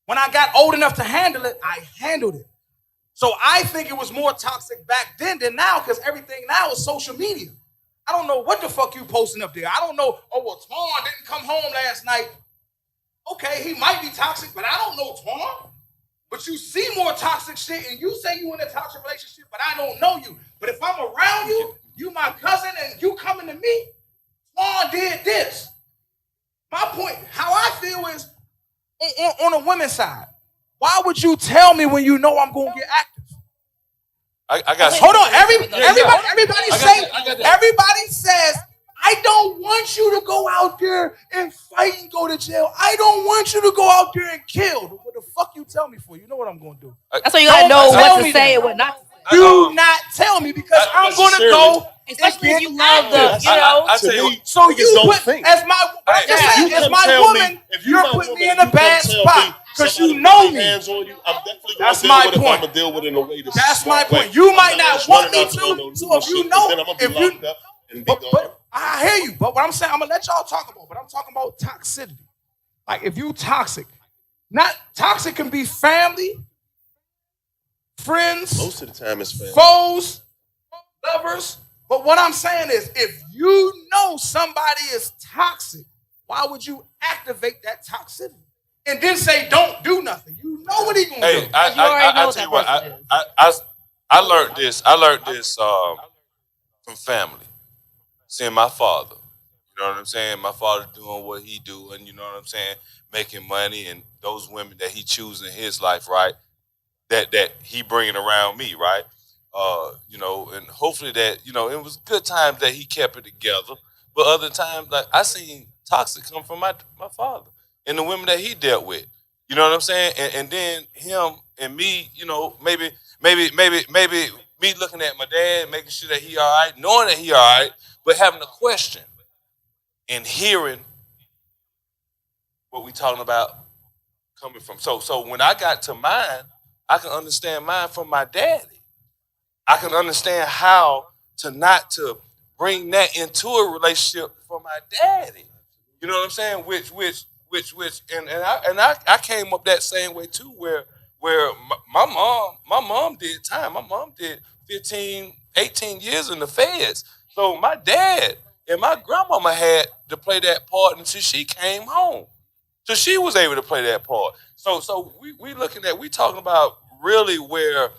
When I got old enough to handle it, I handled it. So I think it was more toxic back then than now because everything now is social media. I don't know what the fuck you posting up there. I don't know, oh, well, Twan didn't come home last night. Okay, he might be toxic, but I don't know Twan. but you see more toxic shit, and you say you in a toxic relationship, but I don't know you. But if I'm around you, you my cousin, and you coming to me, Swan did this. My point, how I feel is on the women's side. Why would you tell me when you know I'm gonna get active? I got. Hold on, everybody says, I don't want you to go out there and fight and go to jail. I don't want you to go out there and kill. What the fuck you tell me for? You know what I'm gonna do. That's why you gotta know what to say and what not to say. Do not tell me because I'm gonna go. Especially if you love the, I tell you, so you put as my woman, you're putting me in a bad spot because you know me. That's my point. That's my point. You might not want me to, so if you know, but I hear you. But what I'm saying, I'm gonna let y'all talk about. But I'm talking about toxicity. Like if you toxic, not toxic can be family, friends, Most of the time it's family. foes, lovers. But what I'm saying is, if you know somebody is toxic, why would you activate that toxicity and then say don't do nothing? You know what he gonna do. I tell you what. I learned this. I learned this from family. Seeing my father. You know what I'm saying? My father doing what he do, and you know what I'm saying, making money, and those women that he chooses in his life, right? That he bringing around me, right? You know, and hopefully that, you know, it was good times that he kept it together, but other times, like I seen toxic come from my father and the women that he dealt with. You know what I'm saying? And then him and me, you know, maybe me looking at my dad, making sure that he all right, knowing that he all right, but having a question and hearing what we talking about coming from. So when I got to mine, I can understand mine from my daddy. I can understand how to not to bring that into a relationship for my daddy. You know what I'm saying? And I came up that same way too, where my mom did time. My mom did 15, 18 years in the feds. So my dad and my grandmama had to play that part until she came home. So she was able to play that part. So we talking about really where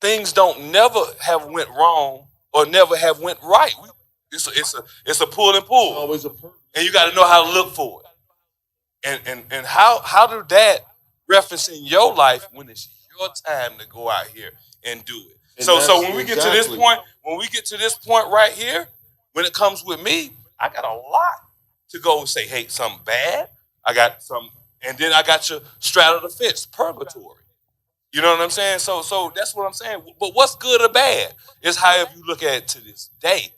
things don't never have went wrong or never have went right. It's a pull and pull. Always a purpose. And you got to know how to look for it. And how do that reference in your life when it's your time to go out here and do it? And So when we get to this point right here, when it comes with me, I got a lot to go and say, hey, something bad. I got some, and then I got your straddle the fence, purgatory. You know what I'm saying? So that's what I'm saying. But what's good or bad is however you look at it to this day.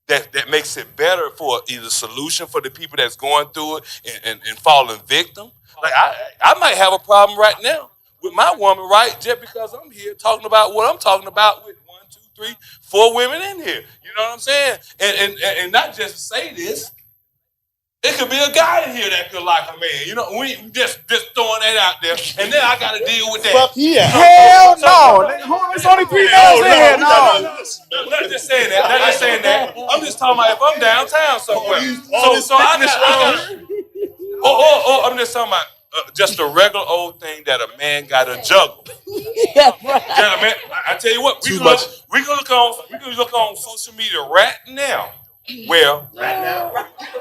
That makes it better for either solution for the people that's going through it and falling victim. Like I might have a problem right now with my woman, right? Just because I'm here talking about what I'm talking about with 1, 2, 3, 4 women in here. You know what I'm saying? And not just to say this. It could be a guy in here that could like a man. You know, we just throwing that out there, and then I got to deal with that. Fuck yeah. Hell no. It's only 3 males in here. No. Not just saying that. Not just saying that. I'm just talking about if I'm downtown somewhere. So I got. I'm just talking about just a regular old thing that a man got to juggle. Yeah, right. Gentlemen, I tell you what, we can look on social media right now. Well, Right now.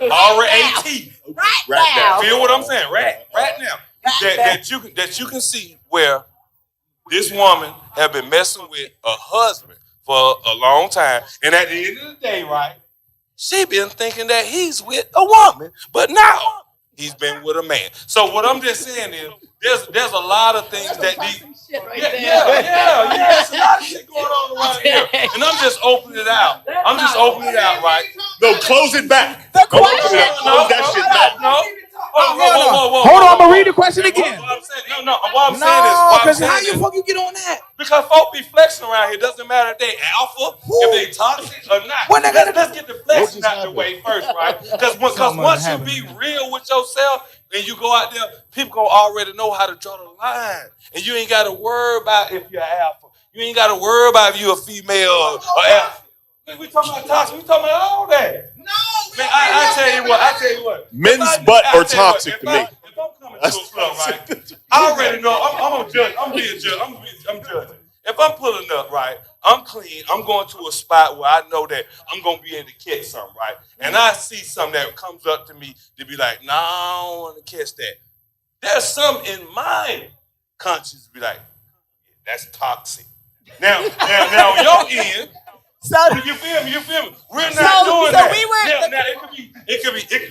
R-A-T. Right now. Feel what I'm saying? Right now. That you can see where this woman have been messing with a husband for a long time, and at the end of the day, right, she been thinking that he's with a woman, but now he's been with a man. So what I'm just saying is, there's a lot of things that these. Shit right Yeah, there. there's a lot of shit going on around here, and I'm just opening it out. Right? No, close it back. The Don't question- open it up. Close that shit back. No. Whoa. Hold on, I'm gonna read the question again. What I'm saying, what I'm saying No, because is, how you fuck you get on that? because folk be flexing around here. Doesn't matter if they alpha, if they toxic or not. When they gonna- Let's get the flexing out the way first, right? Because once you be real with yourself and you go out there, people gonna already know how to draw the line, and you ain't got to worry about if you're alpha. You ain't got to worry about if you're a female or alpha. We talking about toxic. We talking about all that. No, Man, I tell you what. Men's butt are toxic to me. If I'm coming to a club, right? I already know. I'm a judge. I'm being judge. I'm judging. If I'm pulling up, right, I'm clean. I'm going to a spot where I know that I'm gonna be able to catch something, right? And I see something that comes up to me to be like, nah, I don't want to catch that. There's some in my conscience be like, that's toxic. Now, on your end, So, you feel me? You feel me? We're not so doing that. we were. Now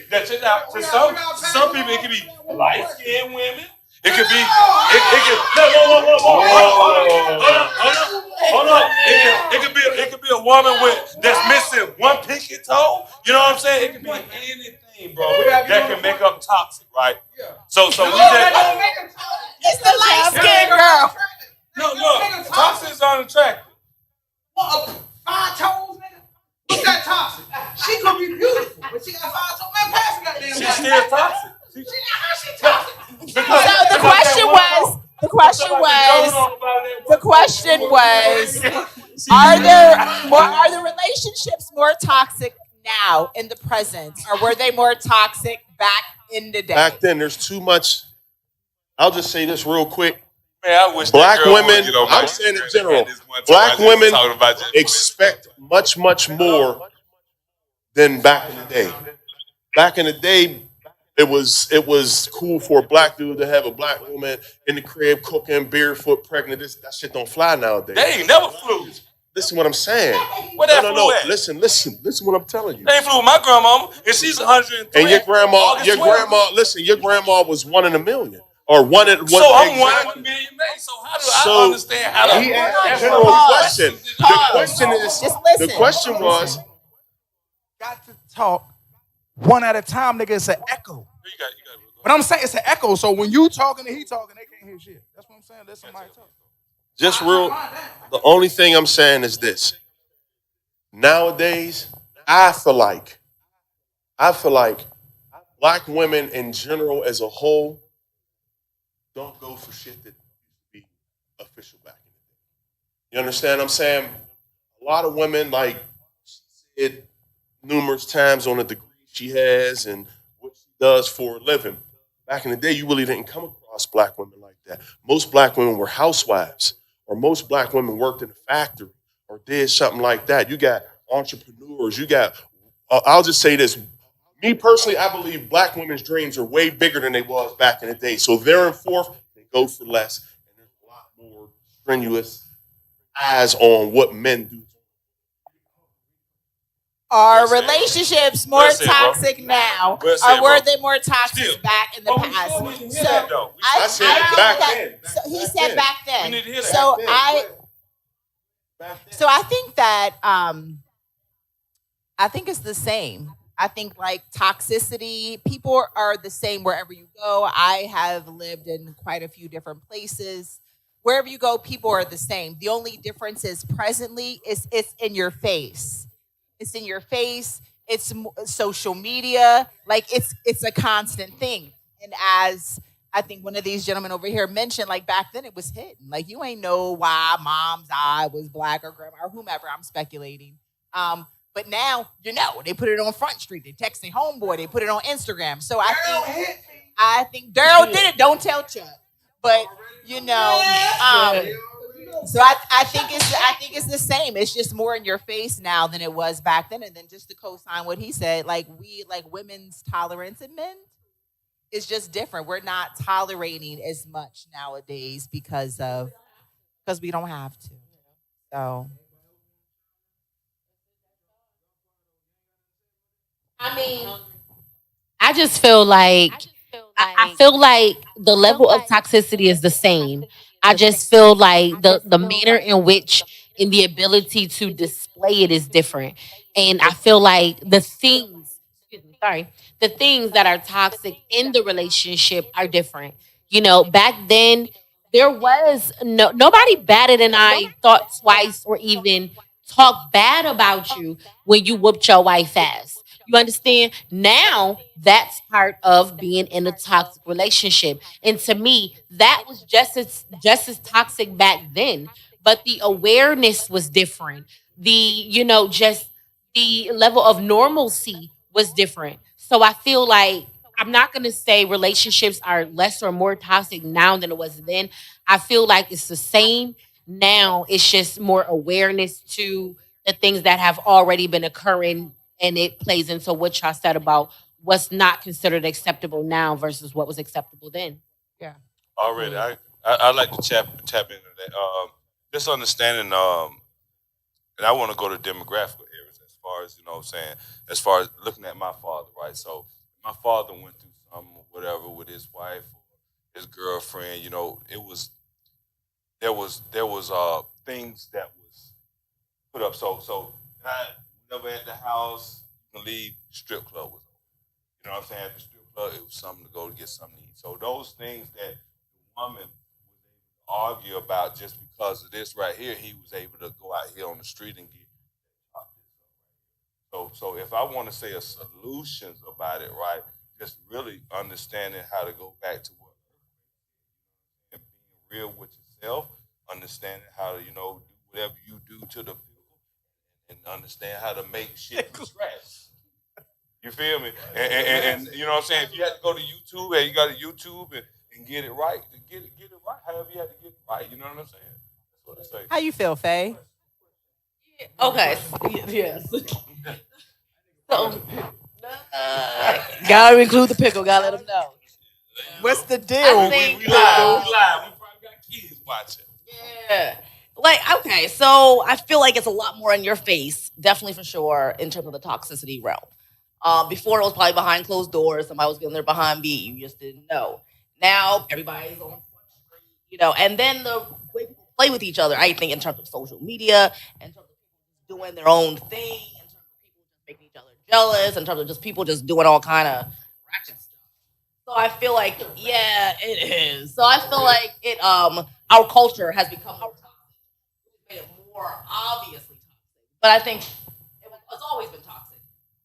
that's it out. To some people, it could be light skinned women. It could be, it could, no, hold on. It could be a woman that's missing one pinky toe. You know what I'm saying? It could be anything, bro, that can make up toxic, right? So we just, It's the light skinned girl. no, toxic is unattractive. Five toes, nigga. What's that toxic? She could be beautiful, but she got five toes. Man, pass the goddamn. She's still toxic. She toxic. So the question was, are the relationships more toxic now in the present, or were they more toxic back in the day? Back then, there's too much. I'll just say this real quick. Man, I wish Black that girl women, would get on my I'm saying in Instagram general, this one time. black I just women talking about just- expect much more than back in the day. Back in the day, it was cool for a black dude to have a black woman in the crib cooking, barefoot, pregnant. That shit don't fly nowadays. They ain't never flew. Listen what I'm saying. Where that No, flew at? Listen what I'm telling you. They ain't flew with my grandmama, and she's 103. And your grandma, August 12th. your grandma was one in a million. Or one in one. So I'm one in a million, man. So how do I understand how to? He asked a general question. The question was, Got to talk one at a time, nigga. It's an echo. But I'm saying it's an echo. So when you talking and he talking, they can't hear shit. That's what I'm saying. Let somebody talk. just real, the only thing I'm saying is this. Nowadays, I feel like black women in general as a whole don't go for shit that used to be official back in the day. You understand what I'm saying? A lot of women, like she said numerous times on the degree she has and what she does for a living. Back in the day, you really didn't come across black women like that. Most black women were housewives, or most black women worked in a factory or did something like that. You got entrepreneurs. You got, I'll just say this. Me personally, I believe black women's dreams are way bigger than they was back in the day. So thereforth, they go for less, and there's a lot more strenuous eyes on what men do. Are relationships more Well said, bro. toxic now, Well said, or were bro. they more toxic Still. back in the Oh, we past? still need to hear that, though. I said think back that- then. So he Back said then. back then. We need to hear that. So Back then. So I think that I think it's the same. I think like toxicity, people are the same wherever you go. I have lived in quite a few different places. Wherever you go, people are the same. The only difference is presently it's in your face. It's in your face. It's social media. Like it's a constant thing. And as I think one of these gentlemen over here mentioned, like back then it was hidden. Like you ain't know why mom's eye was black or grandma or whomever. I'm speculating. But now you know. They put it on Front Street. They text their homeboy. They put it on Instagram. So I think Daryl did it. Don't tell Chuck. But you know, so I think it's the same. It's just more in your face now than it was back then. And then just to co-sign what he said, like women's tolerance in men is just different. We're not tolerating as much nowadays because we don't have to. So I mean, I just feel like I feel like the level of toxicity is the same. I just feel like the manner in which and the ability to display it is different. And I feel like the things that are toxic in the relationship are different. You know, back then there was nobody batted an eye, thought twice, or even talked bad about you when you whooped your wife ass. You understand? Now that's part of being in a toxic relationship. And to me, that was just as toxic back then. But the awareness was different. Just the level of normalcy was different. So I feel like I'm not gonna say relationships are less or more toxic now than it was then. I feel like it's the same now. It's just more awareness to the things that have already been occurring, and it plays into what y'all said about what's not considered acceptable now versus what was acceptable then. Yeah. Already, I like to tap into that. Just understanding, and I want to go to demographic areas as far as what I'm saying, as far as looking at my father, right? So my father went through something or whatever with his wife or his girlfriend. There was things that was put up. So I never at the house. You can leave. Strip club was open. You know what I'm saying? At the strip club, it was something to go to get something to eat. So those things that the woman was able to argue about just because of this right here, he was able to go out here on the street and get. So if I want to say a solutions about it, right, just really understanding how to go back to what and being real with yourself, understanding how to do whatever you do to the people, and understand how to make shit from scratch. You feel me? And you know what I'm saying? If you had to go to YouTube, and you got to YouTube and get it right, get it right. However you have to get it right. You know what I'm saying? That's what I say. How you feel, Faye? Okay. Yes. So, gotta include the pickle. Gotta let them know. What's the deal? I think, We live. We probably got kids watching. Yeah. Like, okay, so I feel like it's a lot more in your face, definitely for sure, in terms of the toxicity realm. Before it was probably behind closed doors, somebody was getting there behind me, you just didn't know. Now everybody's on front street, and then the way people play with each other, I think in terms of social media, in terms of people doing their own thing, in terms of people just making each other jealous, in terms of just people just doing all kind of ratchet stuff. So I feel like, yeah, it is. So I feel like our culture has become more toxic, made it more obviously toxic. But I think it's always been toxic.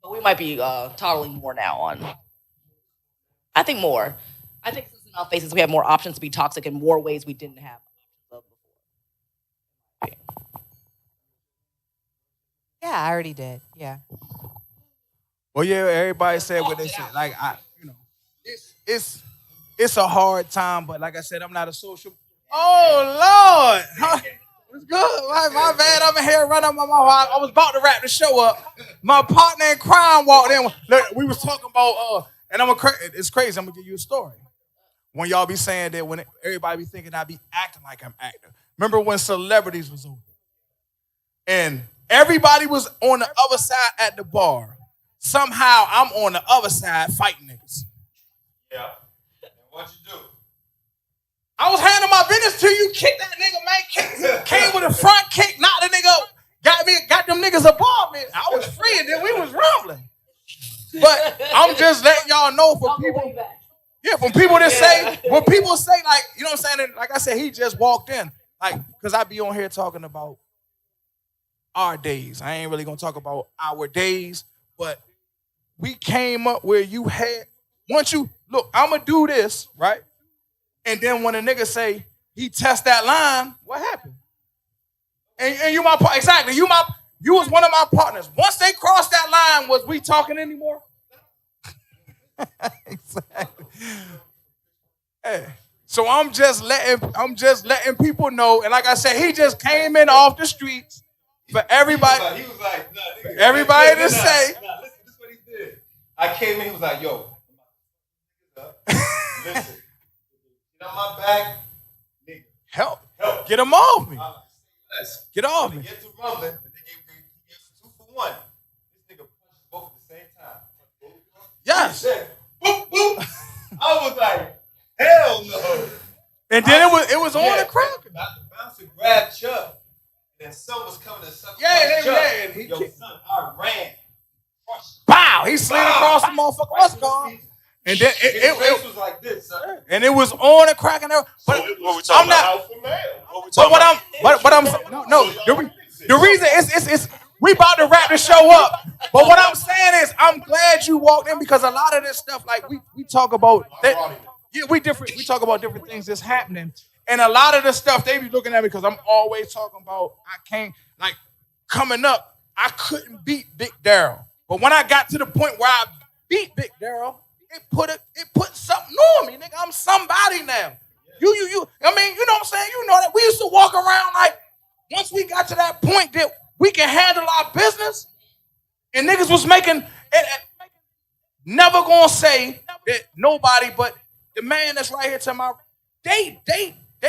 But we might be toddling more now on. I think more. I think since in our faces we have more options to be toxic in more ways we didn't have options of before. Yeah, I already did. Yeah. Well, yeah, everybody said what they said. Like it's a hard time, but like I said, I'm not a social. Oh Lord, huh? It's good. My bad. I'm in here running my mouth. I was about to wrap the show up. My partner in crime walked in. Look, we was talking about and it's crazy. I'm gonna give you a story. When y'all be saying that, when everybody be thinking I be acting like I'm acting. Remember when celebrities was open and everybody was on the other side at the bar. Somehow I'm on the other side fighting niggas. Yeah. And what you do? I was handling my business to you. Kick that nigga, man. Came with a front kick, knocked the nigga up. Got them niggas above me. I was free, and then we was rumbling. But I'm just letting y'all know for people. Yeah, from people that say, when people say, like, you know what I'm saying? Like I said, he just walked in. Like, because I be on here talking about our days. I ain't really going to talk about our days, but we came up where you had, once you, look, I'm going to do this, right? And then when a nigga say he test that line, what happened? And you my partner, exactly. You was one of my partners. Once they crossed that line, was we talking anymore? Exactly. Hey, so I'm just letting people know. And like I said, he just came in off the streets for everybody. He was like, nah, nigga, everybody to say. Nah, listen, this is what he did. I came in, he was like, yo, listen. On my back, nigga. Help. Get him off me. Get off me. Get to rumbling, and then he gave 2 for 1. This nigga punched both at the same time. Yes. He said, boop, boop. I was like, hell no. And then it was on the crack. About to bounce and grab Chuck. And then son was coming to suck Chuck. And he son, I ran. Pow! He slid across the motherfucker. What's going? And then it was like this, son. And it was on the crack and everything. But what we talking about? Alpha male. The reason is we about to wrap the show up. But what I'm saying is I'm glad you walked in because a lot of this stuff, like we talk about that, yeah, we talk about different things that's happening. And a lot of the stuff they be looking at me because I'm always talking about I can't, like, coming up, I couldn't beat Big Daryl. But when I got to the point where I beat Big Daryl, it put somebody now. You. I mean, you know what I'm saying? You know that we used to walk around like once we got to that point that we can handle our business, and niggas was making. Never gonna say that nobody, but the man that's right here to my, they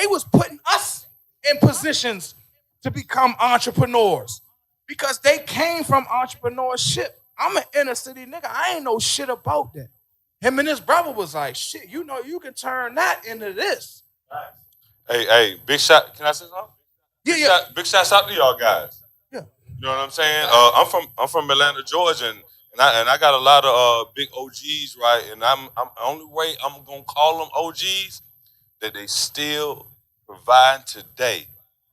was putting us in positions to become entrepreneurs because they came from entrepreneurship. I'm an inner city nigga. I ain't know shit about that. Him and his brother was like, shit, you know, you can turn that into this. Hey, big shot. Can I say something? Yeah. Big shouts out to y'all guys. Yeah. You know what I'm saying? I'm from Atlanta, Georgia, and I got a lot of big OGs, right? And I'm only way I'm gonna call them OGs that they still provide today.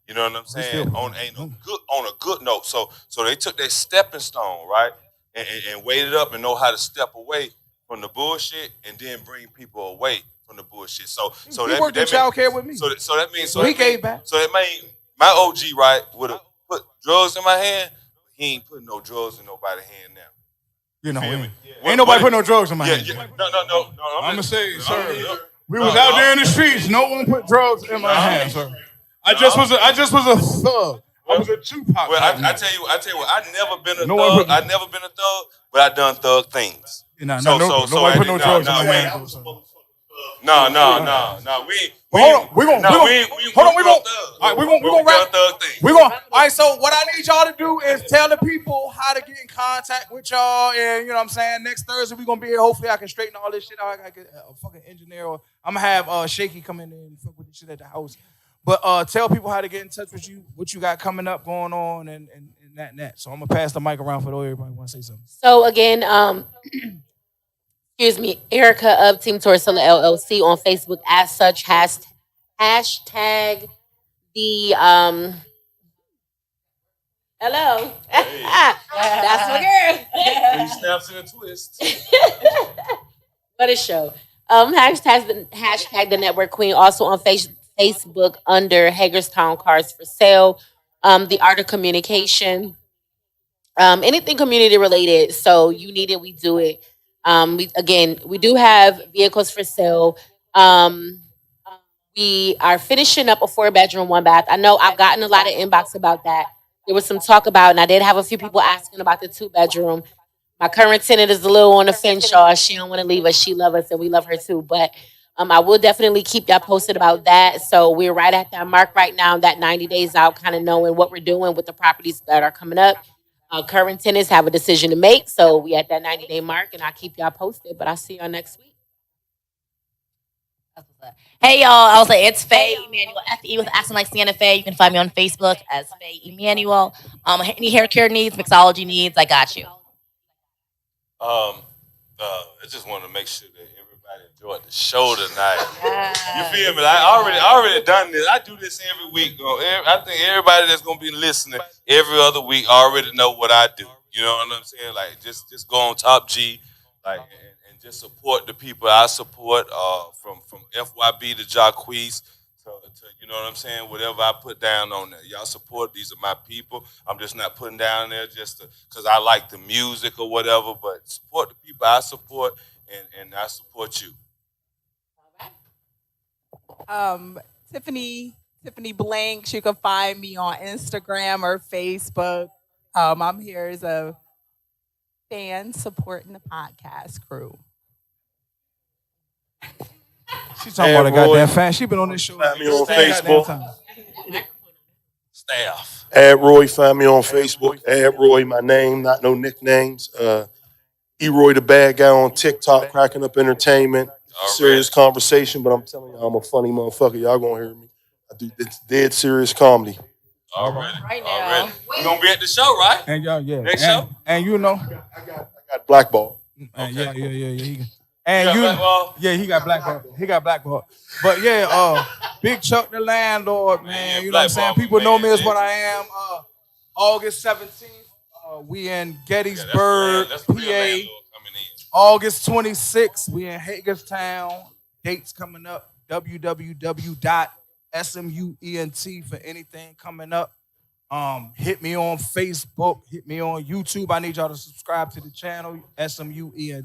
You know what I'm saying? On a good note. So they took their stepping stone, right, and waited up and know how to step away from the bullshit and then bring people away from the bullshit. So he worked in child care with me. So that means he gave back. So that means my OG, right, would have put drugs in my hand. He ain't putting no drugs in nobody's hand now. You know, ain't What- nobody what- put no drugs in my hand. No. I'm gonna say, sir, we was out there in the streets. No one put drugs in my hand, sir. I just was a thug. I was a Tupac. Well, I tell you what, I never been a No one thug. put- I never been a thug, but I done thug things. Nobody put no drugs in my hand. No. We All right, we gonna wrap. All right, so what I need y'all to do is tell the people how to get in contact with y'all, and you know what I'm saying. Next Thursday we gonna be here. Hopefully I can straighten all this shit out. I gotta get a fucking engineer, or I'm gonna have Shaky come in and fuck with this shit at the house. But tell people how to get in touch with you, what you got coming up, going on, and that. So I'm gonna pass the mic around for those everybody want to say something. So again, excuse me, Erica of Team Torcilla LLC on Facebook as such, hashtag the hello. That's my girl. He snaps in a twist. What a show. Hashtag the Network Queen, also on Facebook under Hagerstown Cars for Sale. The Art of Communication. Anything community related. So you need it, we do it. We do have vehicles for sale. We are finishing up a 4-bedroom, 1-bath. I know I've gotten a lot of inbox about that. There was some talk about, and I did have a few people asking about the 2-bedroom. My current tenant is a little on the fence, y'all. She don't want to leave us. She loves us, and we love her too. But I will definitely keep y'all posted about that. So we're right at that mark right now, that 90 days out, kind of knowing what we're doing with the properties that are coming up. Current tenants have a decision to make, so we at that 90-day mark, and I'll keep y'all posted. But I'll see y'all next week. Hey y'all, I was like, it's Faye Emmanuel, FE with Acting Like Santa Fe. You can find me on Facebook as Faye Emmanuel. Any hair care needs, mixology needs, I got you. I just want to make sure that everybody enjoyed the show tonight. You feel me? I already done this. I do this every week. I think everybody that's gonna be listening every other week already know what I do. You know what I'm saying? Like just go on Top G, like and just support the people I support. From FYB to Jacquees to you know what I'm saying. Whatever I put down on there, y'all support. These are my people. I'm just not putting down there just because I like the music or whatever. But support the people I support, and I support you. Tiffany Blanks. You can find me on Instagram or Facebook. I'm here as a fan supporting the podcast crew. She's talking about a goddamn fan. She been on this show. Find me on Facebook. Staff. Add Roy. Find me on Facebook. Add Roy. My name, not no nicknames. E-Roy the bad guy on TikTok, cracking up entertainment. Serious conversation, but I'm telling you, I'm a funny motherfucker. Y'all gonna hear me. I do dead serious comedy. Already. Right now. Already. We're gonna be at the show, right? And y'all, yeah. Next show? And you know. I got blackball. Yeah. He got blackball. He got blackball. But yeah, Big Chuck the landlord, man. You know what I'm saying? People know me as what I am. August 17th, we in Gettysburg, That's the real PA. landlord coming in. August 26th, we in Hagerstown. Dates coming up. www.smuent for anything coming up. Hit me on Facebook. Hit me on YouTube. I need y'all to subscribe to the channel, SMUENT.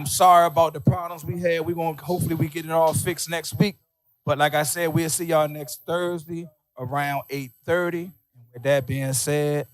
Sorry about the problems we had. Hopefully we get it all fixed next week. But like I said, we'll see y'all next Thursday around 8:30. With that being said,